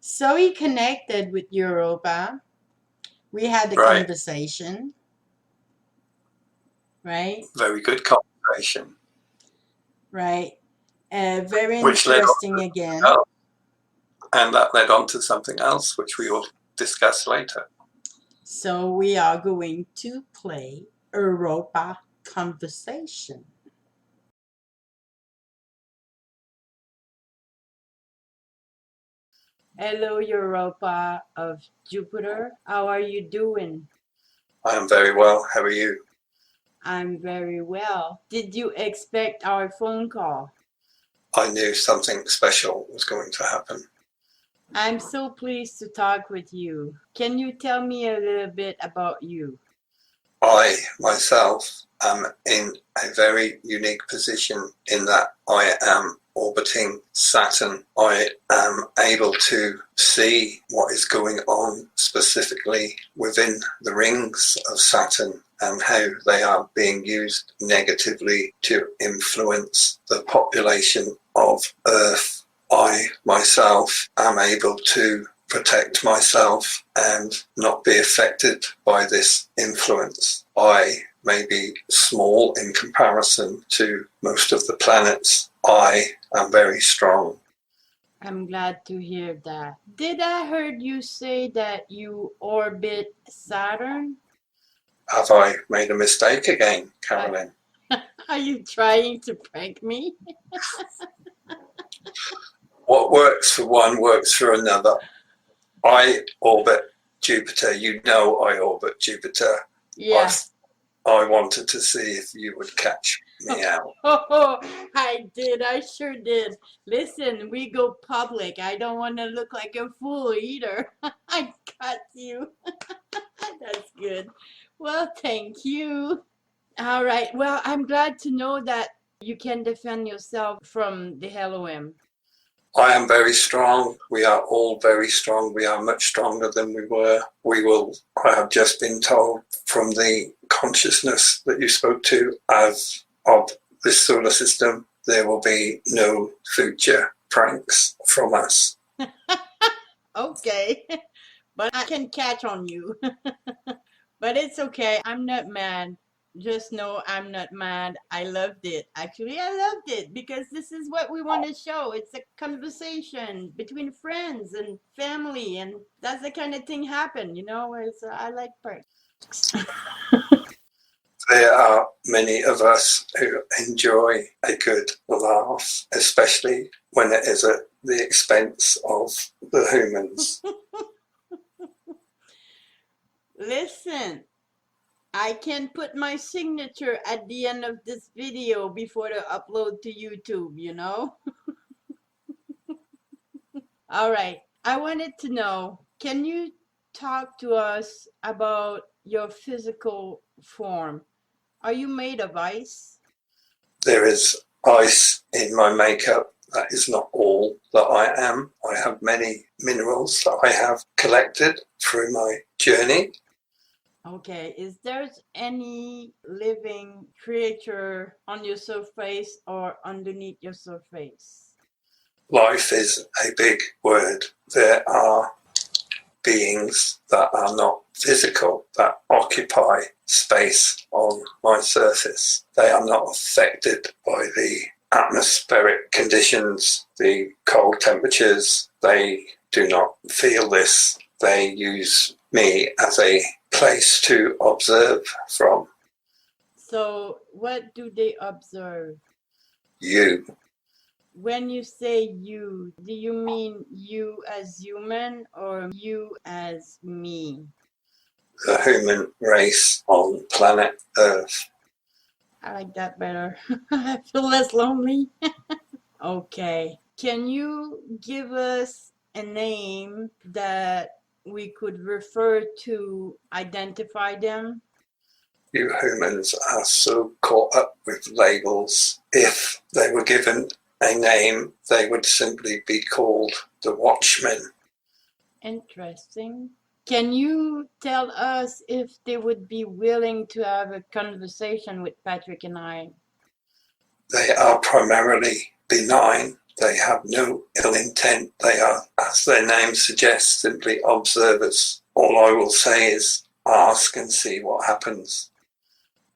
So he connected with Europa. We had the Right. conversation, right? Very good conversation. Right. Very Which led on interesting to again. something else. And that led on to something else, which we will discuss later. So we are going to play Europa Conversation. Hello, Europa of Jupiter. How are you doing? I am very well. How are you? I'm very well. Did you expect our phone call? I knew something special was going to happen. I'm so pleased to talk with you. Can you tell me a little bit about you? I myself am in a very unique position in that I am orbiting Saturn. I am able to see what is going on specifically within the rings of Saturn and how they are being used negatively to influence the population of Earth. I myself am able to protect myself and not be affected by this influence. I may be small in comparison to most of the planets. I am very strong. I'm glad to hear that. Did I heard you say that you orbit Saturn? Have I made a mistake again, Carolyn? Are you trying to prank me? What works for one works for another. I orbit Jupiter. You know I orbit Jupiter. Yeah. I wanted to see if you would catch me out. Oh, I did. I sure did. Listen, we go public. I don't want to look like a fool either. I got you. That's good. Well, thank you. All right. Well, I'm glad to know that you can defend yourself from the Elohim. I am very strong. We are all very strong. We are much stronger than we were. I have just been told from the consciousness that you spoke to as of this solar system, there will be no future pranks from us. Okay. But I can catch on you. But it's okay. I'm not mad. Just know I'm not mad. I loved it. Actually, I loved it because this is what we want to show. It's a conversation between friends and family, and that's the kind of thing happen, you know. I like pranks. There are many of us who enjoy a good laugh, especially when it is at the expense of the humans. Listen, I can put my signature at the end of this video before the upload to YouTube, you know? All right. I wanted to know, can you talk to us about your physical form? Are you made of ice? There is ice in my makeup. That is not all that I am. I have many minerals that I have collected through my journey. Okay. Is there any living creature on your surface or underneath your surface? Life is a big word. There are beings that are not physical, that occupy space on my surface. They are not affected by the atmospheric conditions, the cold temperatures. They do not feel this. They use me as a place to observe from. So, what do they observe? You. When you say you, do you mean you as human or you as me? The human race on planet Earth. I like that better. I feel less lonely. Okay. Can you give us a name that we could refer to identify them? You humans are so caught up with labels. If they were given a name, they would simply be called the Watchmen. Interesting. Can you tell us if they would be willing to have a conversation with Patrick and I? They are primarily benign. They have no ill intent. They are, as their name suggests, simply observers. All I will say is ask and see what happens.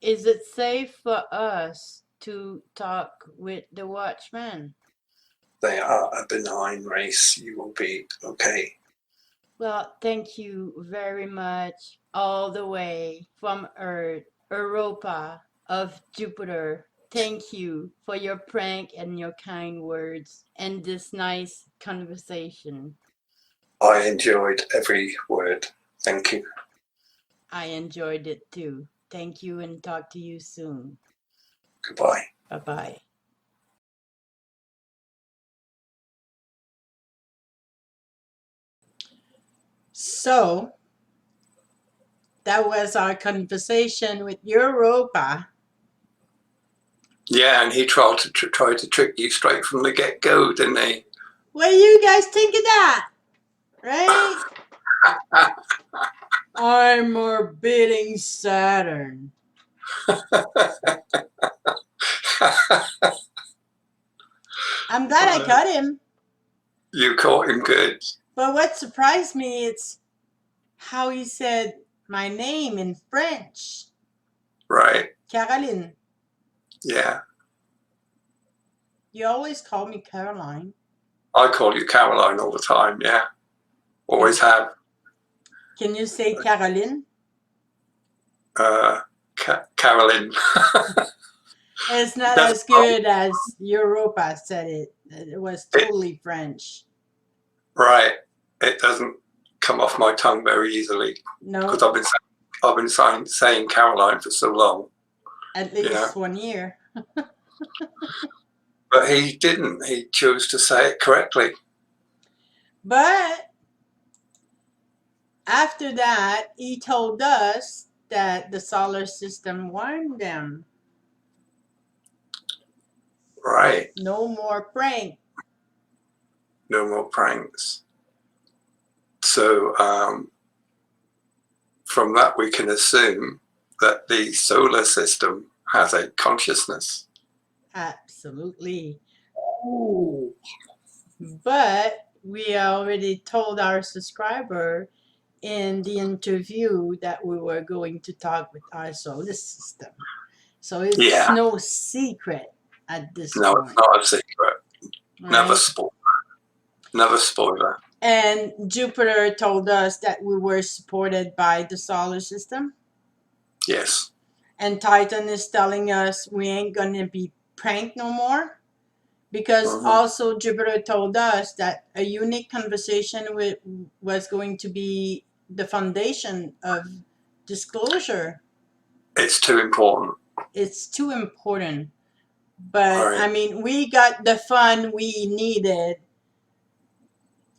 Is it safe for us to talk with the Watchmen? They are a benign race. You will be okay. Well, thank you very much, all the way from Earth, Europa of Jupiter. Thank you for your prank and your kind words and this nice conversation. I enjoyed every word. Thank you. I enjoyed it too. Thank you and talk to you soon. Goodbye. Bye bye. So, that was our conversation with Europa. Yeah, and he tried to trick you straight from the get-go, didn't he? What do you guys think of that? Right? I'm orbiting Saturn. I'm glad I caught him. You caught him good. But what surprised me is how he said my name in French. Right. Caroline. Yeah. You always call me Caroline. I call you Caroline all the time, yeah. Always have. Can you say Caroline? Caroline. It's not as good as Europa said it. It was totally French. Right. It doesn't come off my tongue very easily. No. Because I've been saying Caroline for so long. At least 1 year. But he didn't. He chose to say it correctly. But after that, he told us that the solar system warned them. Right. No more prank. No more pranks. So from that we can assume that the solar system has a consciousness. Absolutely. Ooh. But we already told our subscriber in the interview that we were going to talk with our solar system. So it's no secret at this point. No, it's not a secret. Right? Never spoiler. And Jupiter told us that we were supported by the solar system. Yes. And Titan is telling us we ain't gonna be pranked no more. Because also Jupiter told us that a unique conversation was going to be the foundation of disclosure. It's too important. It's too important. But I mean, we got the fun we needed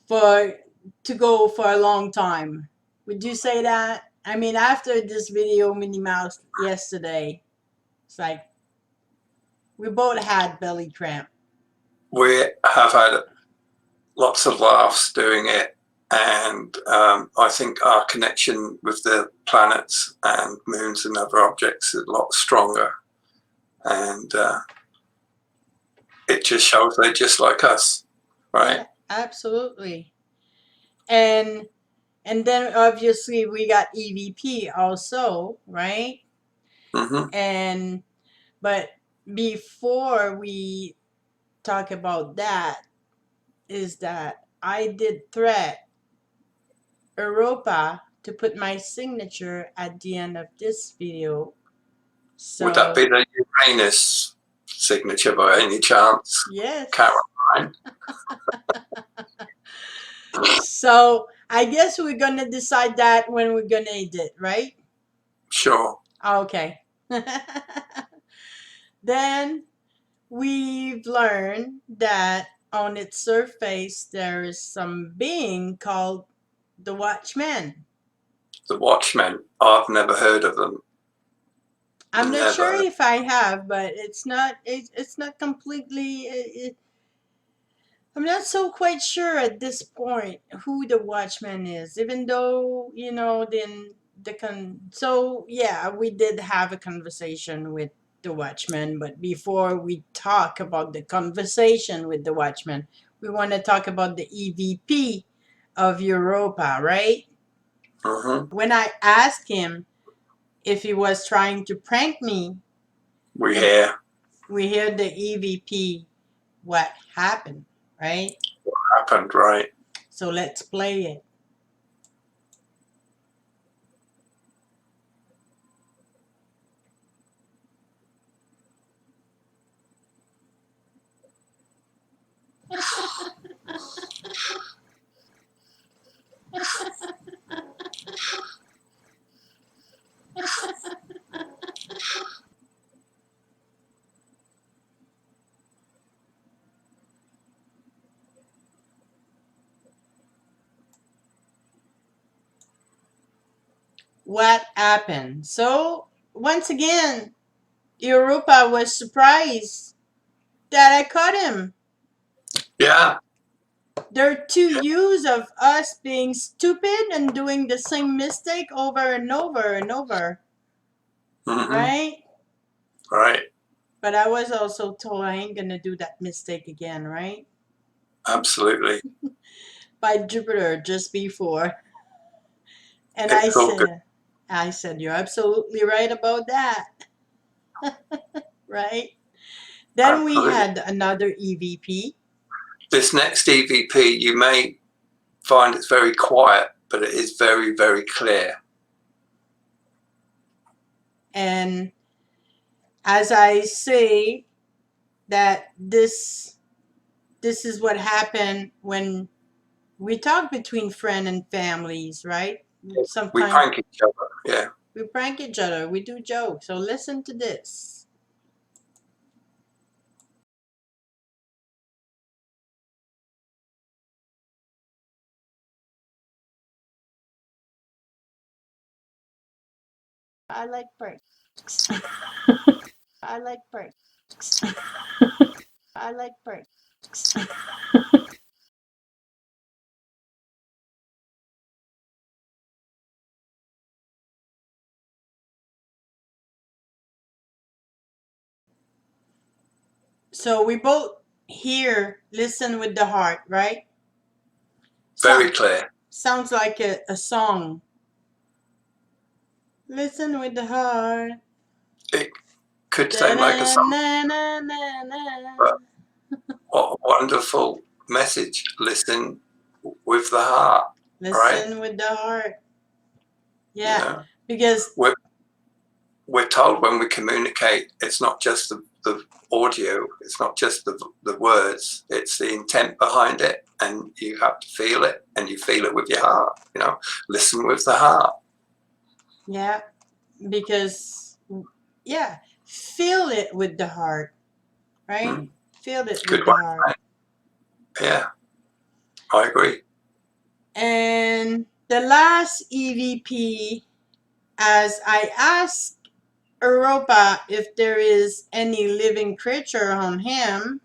to go for a long time. Would you say that? I mean, after this video, Minnie Mouse, yesterday, it's like we both had belly cramp. We have had lots of laughs doing it, and I think our connection with the planets and moons and other objects is a lot stronger, and it just shows they're just like us, right? Yeah, absolutely. And then obviously we got EVP also, right? And but before we talk about that, is that I did threat Europa to put my signature at the end of this video. So, would that be the Uranus signature by any chance? Yes. Caroline. So I guess we're gonna decide that when we're gonna edit, right? Sure. Okay. Then we've learned that on its surface there is some being called the Watchmen. The Watchmen. I've never heard of them. I'm not sure if I have, but it's not completely. I'm not so quite sure at this point who the Watchman is, even though then so yeah, we did have a conversation with the Watchman, but before we talk about the conversation with the Watchman, we want to talk about the EVP of Europa, right? Mm-hmm. When I asked him if he was trying to prank me, We hear we hear the EVP, what happened, right? happened, right? So let's play it. What happened? So once again, Europa was surprised that I caught him. Yeah. There are two views of us being stupid and doing the same mistake over and over and over, Mm-hmm. right? Right. But I was also told I ain't gonna do that mistake again, right? Absolutely. By Jupiter just before. And It's all good. I said, you're absolutely right about that, right? Then we Absolutely. had another EVP. This next EVP, you may find it's very quiet, but it is very, very clear. And as I say, that this is what happened when we talk between friends and families, right? We Sometimes prank each other. Yeah. we prank each other, we do jokes. So listen to this. I like pranks. I like pranks. I like pranks. So we both hear listen with the heart, right? Very Sound, clear. sounds like a song. Listen with the heart. It could Da, sound like a na, song, na, na, na, na. but what a wonderful message. Listen with the heart, right? Listen with the heart. You Yeah, know, because we're told when we communicate, it's not just the audio, it's not just the words, it's the intent behind it. And you have to feel it, and you feel it with your heart, you know, listen with the heart. yeah, because yeah, feel it with the heart, right? Mm. Feel it Good with the one. heart. Yeah, I agree. And the last EVP, as I asked Europa if there is any living creature on him,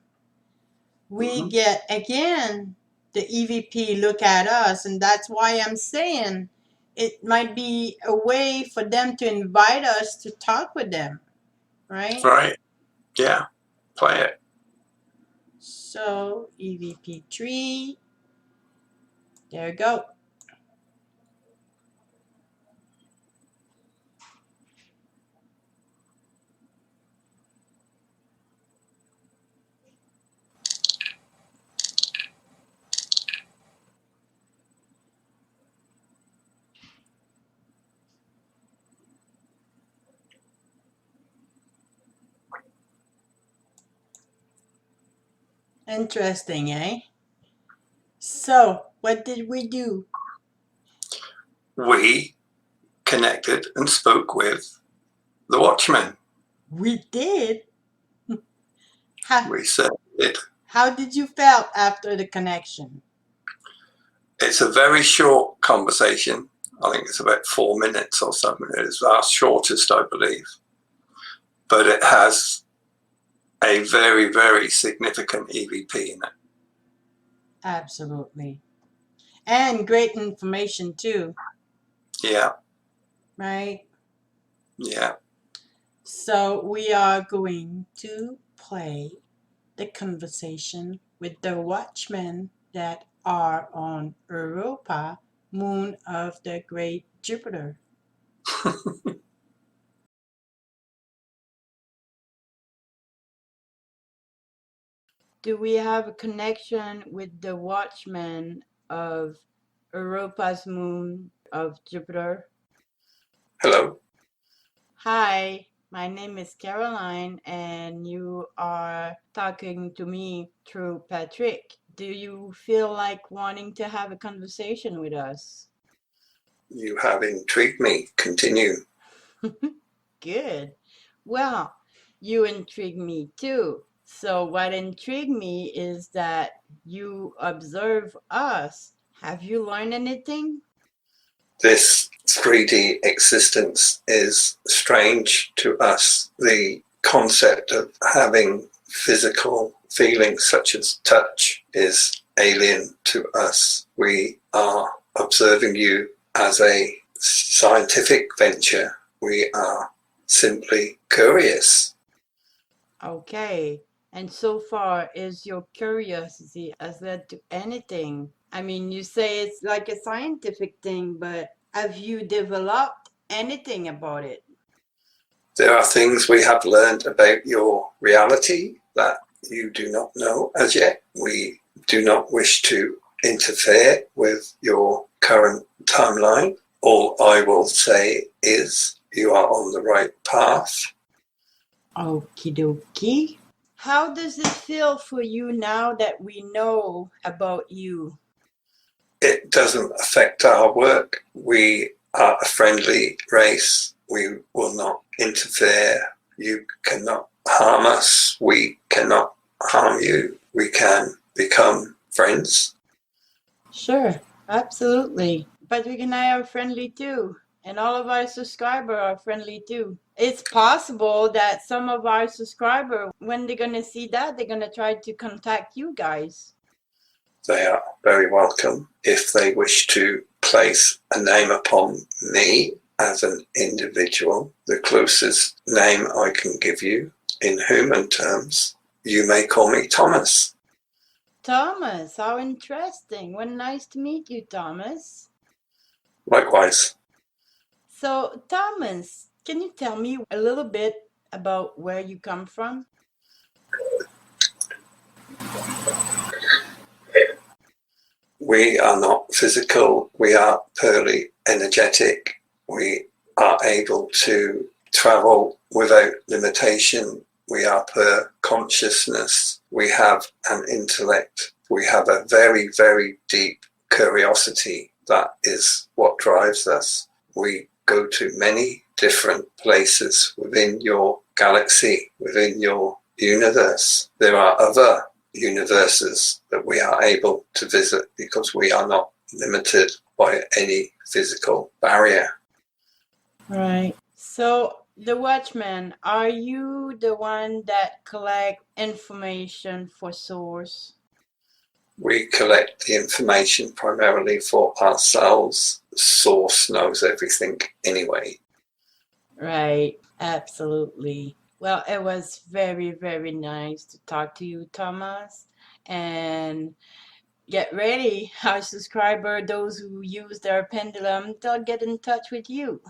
we Mm-hmm. get again the EVP look at us, and that's why I'm saying it might be a way for them to invite us to talk with them, right? Right. Yeah. Play it. So EVP3, there you go. Interesting, eh? So what did we do? We connected and spoke with the Watchmen. We did. How, We said it. how did you felt after the connection? It's a very short conversation. I think it's about 4 minutes or something. It's our shortest, I believe. But it has a very, very significant EVP in it. Absolutely. And great information too, Yeah. right? Yeah. So we are going to play the conversation with the watchmen that are on Europa moon of the great Jupiter. Do we have a connection with the Watchmen of Europa's moon of Jupiter? Hello. Hi, my name is Caroline, and you are talking to me through Patrick. Do you feel like wanting to have a conversation with us? You have intrigued me. Continue. Good. Well, you intrigue me too. So, what intrigued me is that you observe us. Have you learned anything? This 3D existence is strange to us. The concept of having physical feelings such as touch is alien to us. We are observing you as a scientific venture. We are simply curious. Okay. And so far, is your curiosity has led to anything? I mean, you say it's like a scientific thing, but have you developed anything about it? There are things we have learned about your reality that you do not know as yet. We do not wish to interfere with your current timeline. All I will say is you are on the right path. Okie dokie. How does it feel for you now that we know about you? It doesn't affect our work. We are a friendly race. We will not interfere. You cannot harm us. We cannot harm you. We can become friends. Sure, absolutely. Patrick and I are friendly too, and all of our subscribers are friendly too. It's possible that some of our subscribers, when they're gonna see that, they're gonna try to contact you guys. They are very welcome. If they wish to place a name upon me as an individual, the closest name I can give you in human terms, you may call me Thomas. Thomas, how interesting. Well, nice to meet you, Thomas. Likewise. So, Thomas, can you tell me a little bit about where you come from? We are not physical. We are purely energetic. We are able to travel without limitation. We are per consciousness. We have an intellect. We have a very, very deep curiosity. That is what drives us. We go to many different places within your galaxy, within your universe. There are other universes that we are able to visit because we are not limited by any physical barrier. Right. So, the Watchman, are you the one that collect information for Source? We collect the information primarily for ourselves. Source knows everything anyway. Right, absolutely. Well, it was very, very nice to talk to you, Thomas. And get ready, our subscriber, those who use their pendulum, they'll get in touch with you.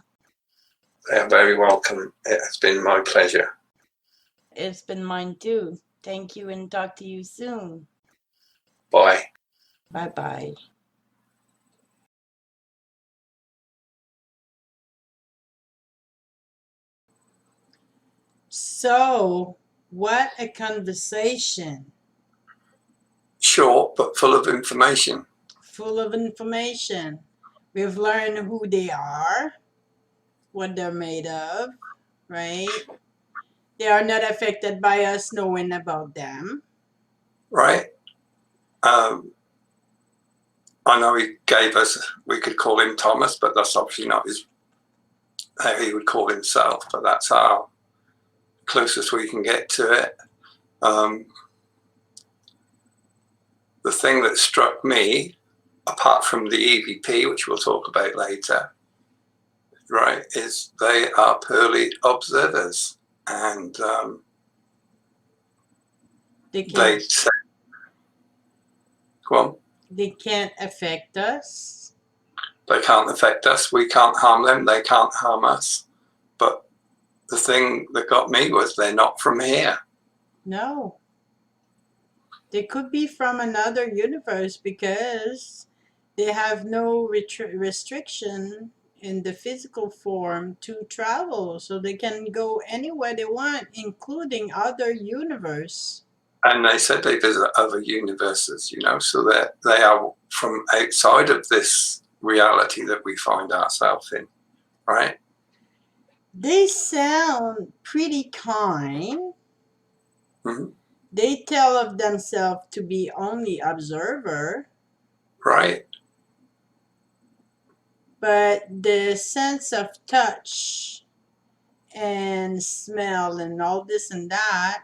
They are very welcome. It has been my pleasure. It's been mine too. Thank you and talk to you soon. Bye. Bye bye. So, what a conversation. Short but full of information. Full of information. We've learned who they are, what they're made of, right? They are not affected by us knowing about them. Right? I know he gave us, we could call him Thomas, but that's obviously not how he would call himself, but that's our closest we can get to it. The thing that struck me, apart from the EVP, which we'll talk about later, right, is they are pearly observers, and they say, go on. They can't affect us. They can't affect us. We can't harm them. They can't harm us. But the thing that got me was they're not from here. No. They could be from another universe because they have no restriction in the physical form to travel. So they can go anywhere they want, including other universe. And they said they visit other universes, you know, so that they are from outside of this reality that we find ourselves in, right? They sound pretty kind. Mm-hmm. They tell of themselves to be only observer, Right. but the sense of touch and smell and all this and that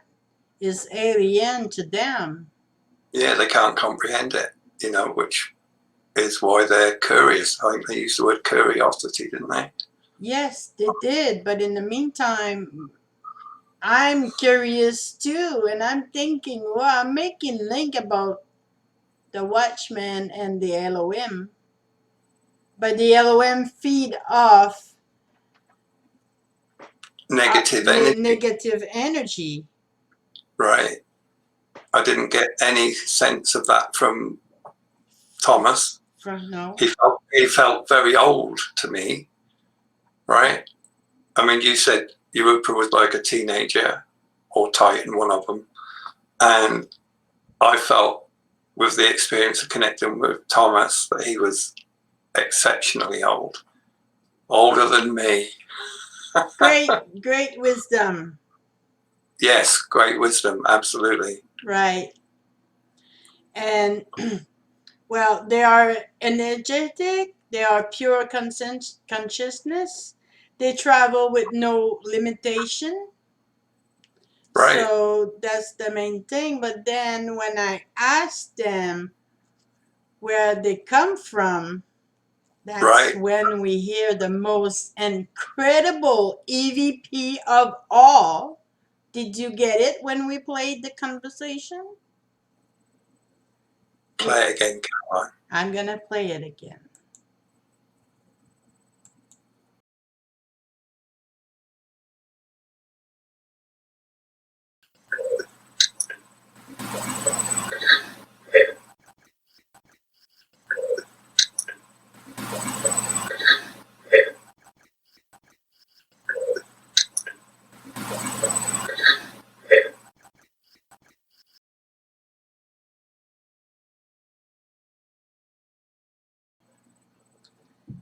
is alien to them. Yeah, they can't comprehend it, you know, which is why they're curious. I think they used the word curiosity, didn't they? Yes, they did, but in the meantime, I'm curious too, and I'm thinking, well, I'm making link about the Watchmen and the LOM, but the LOM feed off Negative energy. negative energy. Right. I didn't get any sense of that from Thomas. From no, He felt very old to me, right? I mean, you said Europa was like a teenager or Titan, one of them. And I felt with the experience of connecting with Thomas that he was exceptionally old, older than me. great wisdom, Yes, great wisdom, absolutely. right? And well, they are energetic. They are pure consciousness. They travel with no limitation. Right, So that's the main thing. But then when I ask them where they come from, that's right. when we hear the most incredible EVP of all. Did you get it when we played the conversation? Play it again, Caroline. I'm going to play it again.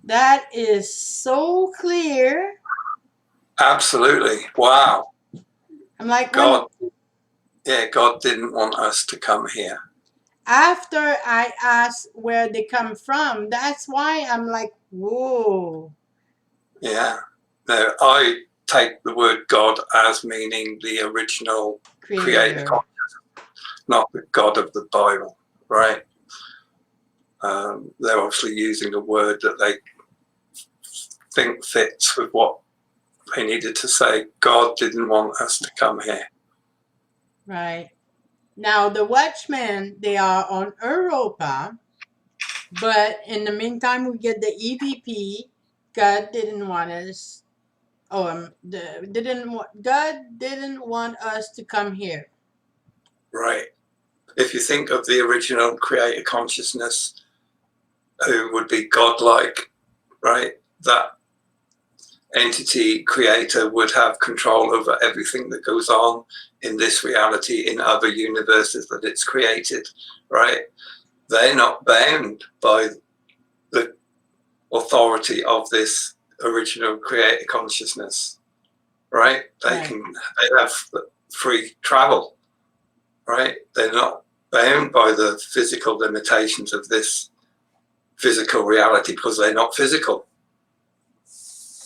That is so clear. Absolutely. Wow. I'm like, God, yeah, God didn't want us to come here. after I ask where they come from, that's why I'm like, whoa. Yeah. Now, I take the word God as meaning the original creator, not the God of the Bible, right? They're obviously using a word that they think fits with what they needed to say. God didn't want us to come here. Right. Now, the Watchmen, they are on Europa, but in the meantime, we get the EVP. God didn't want us. God didn't want us to come here. Right. If you think of the original creator consciousness, who would be godlike, right? That entity creator would have control over everything that goes on in this reality, in other universes that it's created, right? They're not bound by the authority of this original creator consciousness, right? They have free travel, right? They're not bound by the physical limitations of this physical reality because they're not physical,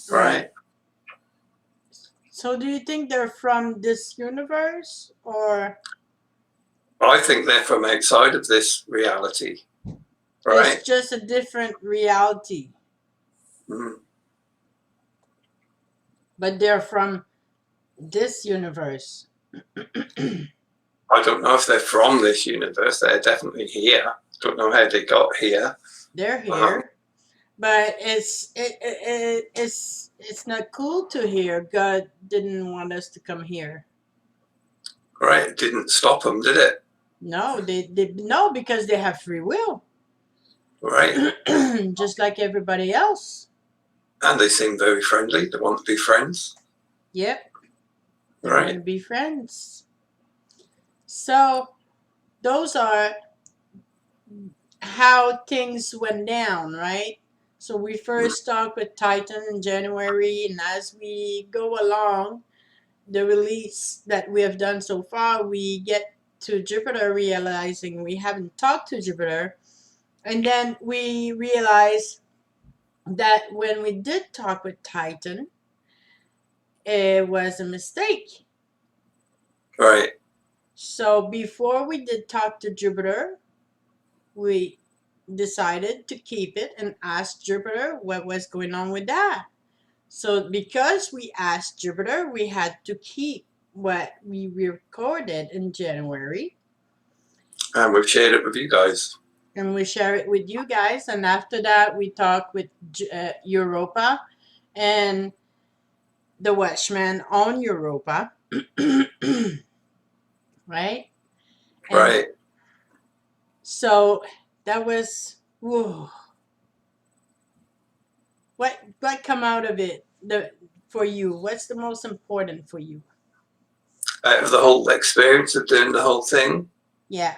right? So do you think they're from this universe, or I think they're from outside of this reality, right? it's just a different reality? Mm. But they're from this universe. I don't know if they're from this universe. They're definitely here. Don't know how they got here. They're here. But it's not cool to hear God didn't want us to come here. Right? It didn't stop them, did it? No, they no, because they have free will, Right? just like everybody else. And they seem very friendly. They want to be friends. Yep, they want to Right? be friends. So those are how things went down, right? So we first talked with Titan in January, and as we go along, the release that we have done so far, we get to Jupiter realizing we haven't talked to Jupiter. And then we realize that when we did talk with Titan, it was a mistake. Right? So before we did talk to Jupiter, we decided to keep it and ask Jupiter what was going on with that. So because we asked Jupiter, we had to keep what we recorded in January, And we've shared it with you guys. and we share it with you guys. And after that, we talk with Europa and the Watchmen on Europa, right? And Right? so that was whoa. What come out of it for you? What's the most important for you? Out of the whole experience of doing the whole thing, Yeah.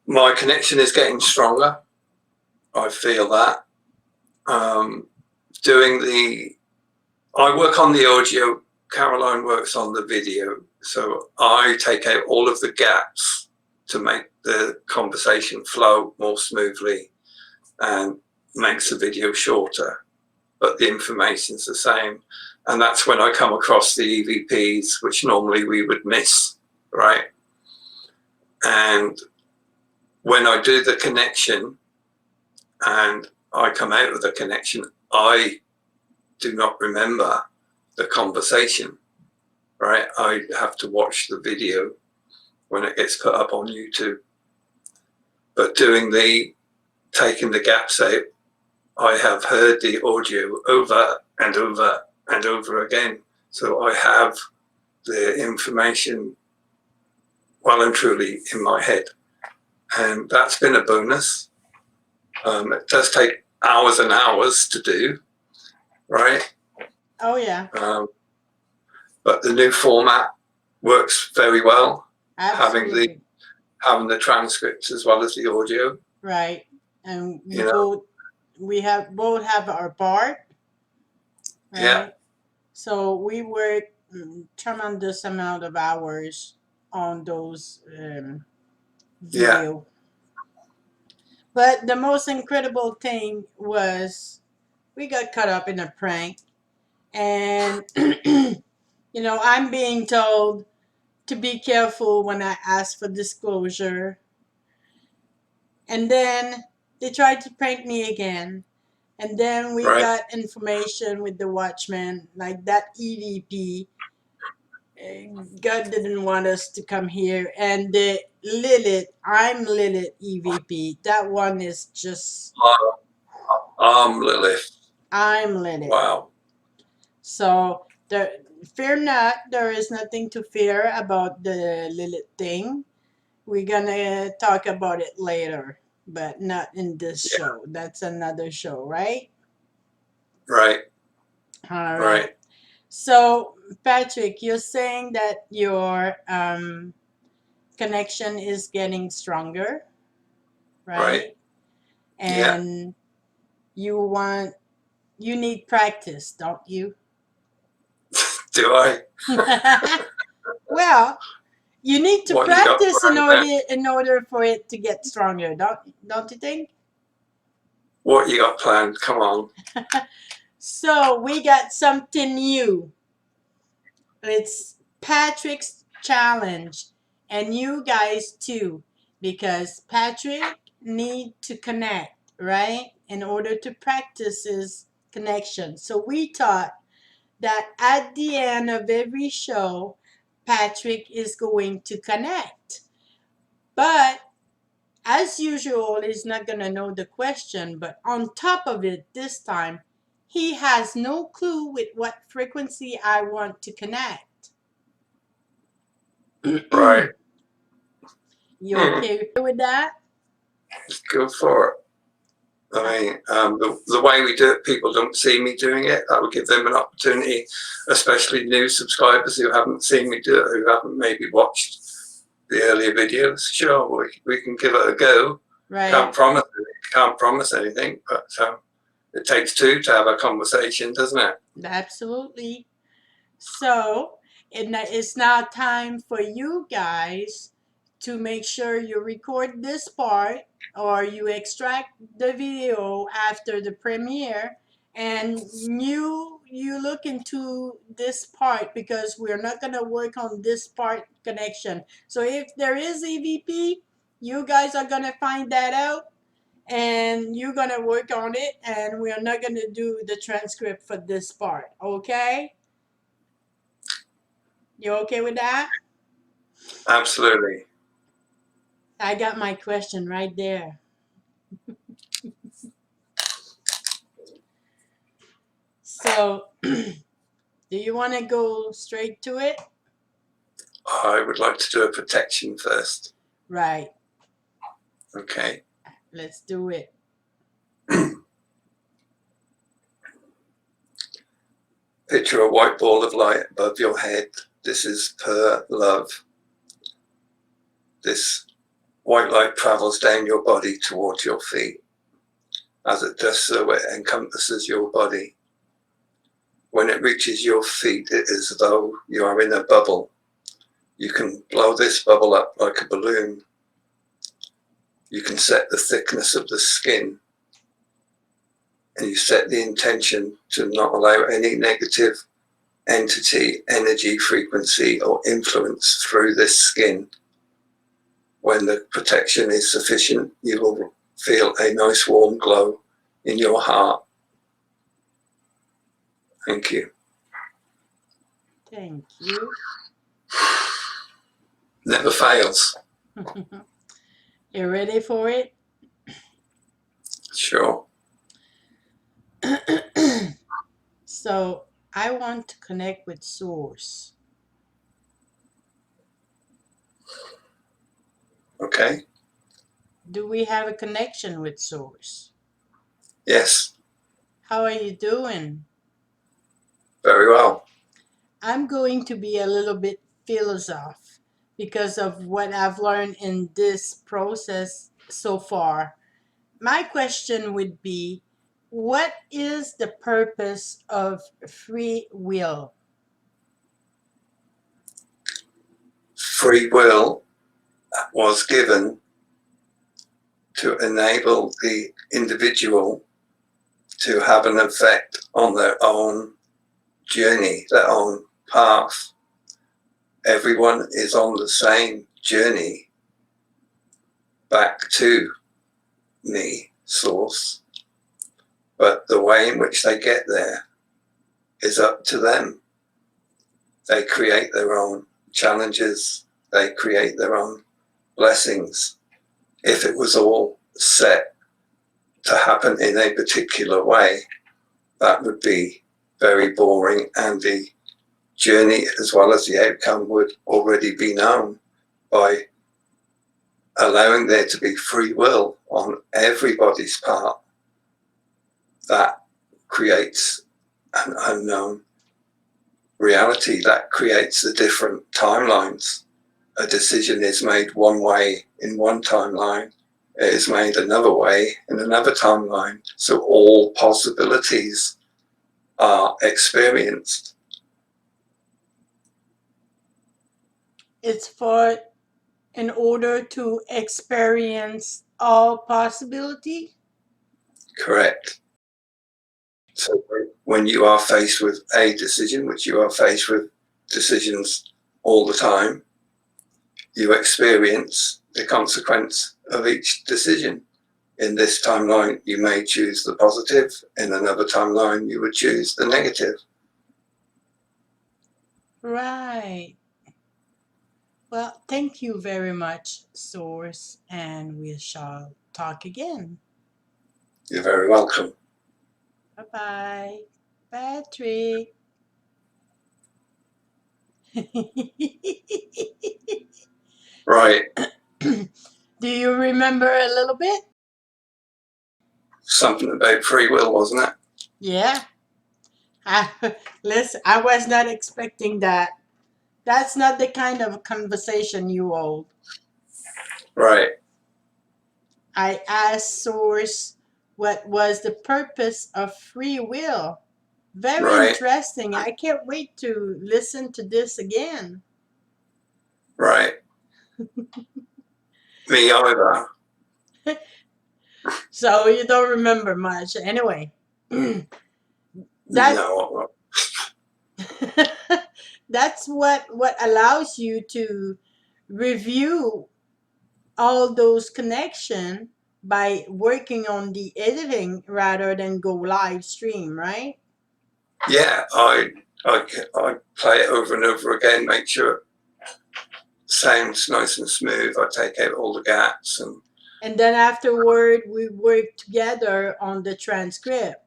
my connection is getting stronger. I feel that. Um, doing the, I work on the audio, Caroline works on the video. So I take out all of the gaps to make the conversation flow more smoothly and makes the video shorter, but the information's the same. And that's when I come across the EVPs, which normally we would miss, right? And when I do the connection and I come out of the connection, I do not remember the conversation, right? I have to watch the video when it gets put up on YouTube. But taking the gaps out, I have heard the audio over and over and over again. So I have the information well and truly in my head. And that's been a bonus. It does take hours and hours to do, right? Oh yeah. But the new format works very well. Absolutely. Having the transcripts as well as the audio. Right. And You know, we have both have our part, right? yeah, So we work tremendous amount of hours on those yeah, video. But the most incredible thing was we got caught up in a prank, and I'm being told to be careful when I ask for disclosure, and then they tried to prank me again. And then we right. got information with the Watchmen, like that EVP. God didn't want us to come here. And the Lilith, I'm Lilith EVP. That one is just, Lilith. I'm Lilith. Wow. So fear not. There is nothing to fear about the Lilith thing. We're gonna talk about it later, but not in this Yeah. show. That's another show, right? Right. All right. Right. So, Patrick, you're saying that your connection is getting stronger, right? Right. Yeah. And you need practice, don't you? Do I? Well, you need to What you got practice planned there? in order for it to get stronger, don't you think? What you got planned? Come on. So, we got something new. It's Patrick's challenge, and you guys too, because Patrick need to connect, right? In order to practice his connection. So we thought that at the end of every show, Patrick is going to connect. But As usual, he's not going to know the question, but on top of it, this time, he has no clue with what frequency I want to connect. Right. You okay with that? Go for it. I mean, the way we do it, people don't see me doing it. That will give them an opportunity, especially new subscribers who haven't seen me do it, who haven't maybe watched the earlier videos. Sure, we can give it a go. Right. Can't promise anything, but it takes two to have a conversation, doesn't it? Absolutely. So it's now time for you guys to make sure you record this part or you extract the video after the premiere, and you look into this part, because we're not going to work on this part connection. So if there is EVP, you guys are going to find that out and you're going to work on it, and we're not going to do the transcript for this part. Okay? You okay with that? Absolutely. I got my question right there. So, do you want to go straight to it? I would like to do a protection first. Right. Okay. Let's do it. Picture a white ball of light above your head. This is per love. This white light travels down your body towards your feet. As it does so, it encompasses your body. When it reaches your feet, it is as though you are in a bubble. You can blow this bubble up like a balloon. You can set the thickness of the skin, and you set the intention to not allow any negative entity, energy, frequency, or influence through this skin. When the protection is sufficient, you will feel a nice warm glow in your heart. Thank you. Thank you. Never fails. You ready for it? Sure. So, I want to connect with Source. Okay. Do we have a connection with Source? Yes. How are you doing? Very well. I'm going to be a little bit philosoph because of what I've learned in this process so far. My question would be, what is the purpose of free will? Free will was given to enable the individual to have an effect on their own journey, their own path. Everyone is on the same journey back to me, Source, but the way in which they get there is up to them. They create their own challenges, they create their own blessings. If it was all set to happen in a particular way, that would be very boring, and the journey as well as the outcome would already be known. By allowing there to be free will on everybody's part, that creates an unknown reality, that creates the different timelines. A decision is made one way in one timeline, it is made another way in another timeline. So all possibilities are experienced. It's for in order to experience all possibility? Correct. So when you are faced with a decision, which you are faced with decisions all the time, you experience the consequence of each decision. In this timeline, you may choose the positive. In another timeline, you would choose the negative. Right. Well, thank you very much, Source, and we shall talk again. You're very welcome. Bye bye, Patrick. Right. Do you remember a little bit? Something about free will, wasn't it? Yeah. Listen, I was not expecting that. That's not the kind of conversation you hold. Right. I asked Source what was the purpose of free will. Very Right. interesting. I can't wait to listen to this again. Right. Me either. So you don't remember much. Anyway, that No. that's what allows you to review all those connection by working on the editing rather than go live stream, right? Yeah, I play it over and over again, make sure it sounds nice and smooth. I take out all the gaps And then afterward we work together on the transcript.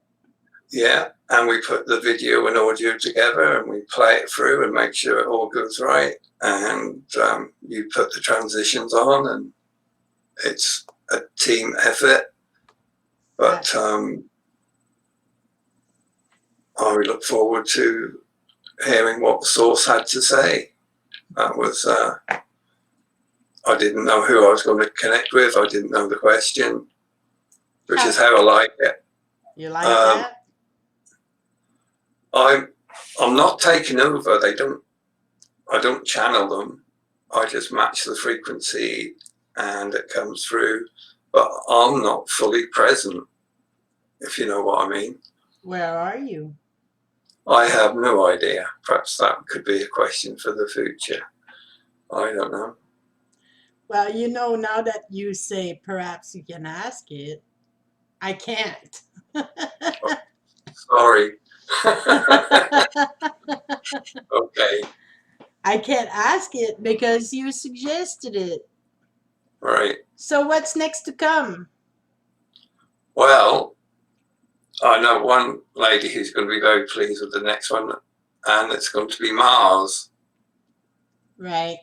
yeah, and we put the video and audio together and we play it through and make sure it all goes right. And you put the transitions on, and it's a team effort. But I look forward to hearing what the Source had to say. That was, I didn't know who I was going to connect with. I didn't know the question, which is how I like it. You like that? I'm not taking over. I don't channel them. I just match the frequency and it comes through. But I'm not fully present, if you know what I mean. Where are you? I have no idea. Perhaps that could be a question for the future. I don't know. Well, now that you say perhaps you can ask it, I can't. Sorry. Okay. I can't ask it because you suggested it. Right. So what's next to come? Well, I know one lady who's going to be very pleased with the next one, and it's going to be Mars. Right.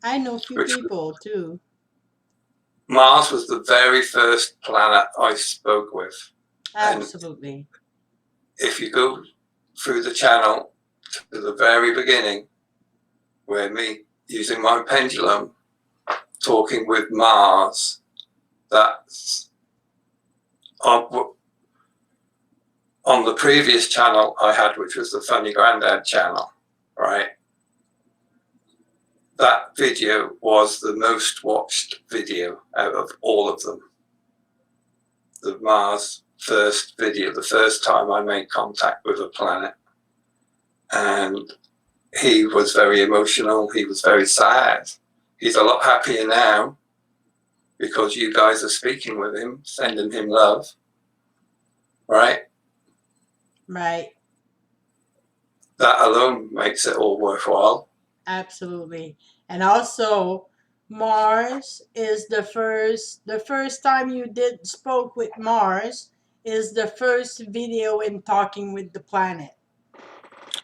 I know a few people too. Mars was the very first planet I spoke with. Absolutely. And if you go through the channel to the very beginning, where me using my pendulum, talking with Mars, that's on the previous channel I had, which was the Funny Grandad channel, right? That video was the most watched video out of all of them. The Mars first video, the first time I made contact with a planet. And he was very emotional. He was very sad. He's a lot happier now because you guys are speaking with him, sending him love, right? Right. That alone makes it all worthwhile. Absolutely. And also Mars is the first time you did spoke with Mars is the first video in Talking with the Planet.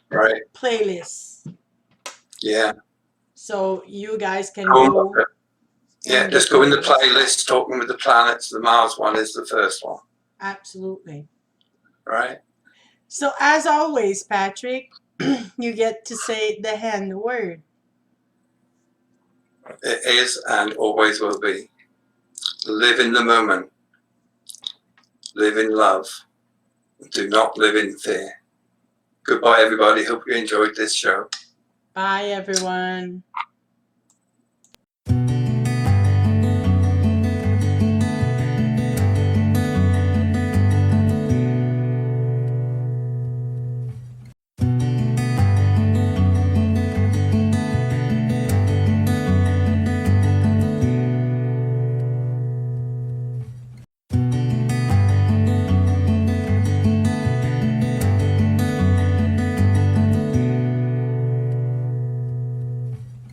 Right. Playlist. Yeah. So you guys can go. Yeah, just go in the playlist, Talking with the Planets. The Mars one is the first one. Absolutely. Right. So as always, Patrick, you get to say the hand word. It is and always will be. Live in the moment. Live in love. Do not live in fear. Goodbye, everybody. Hope you enjoyed this show. Bye, everyone.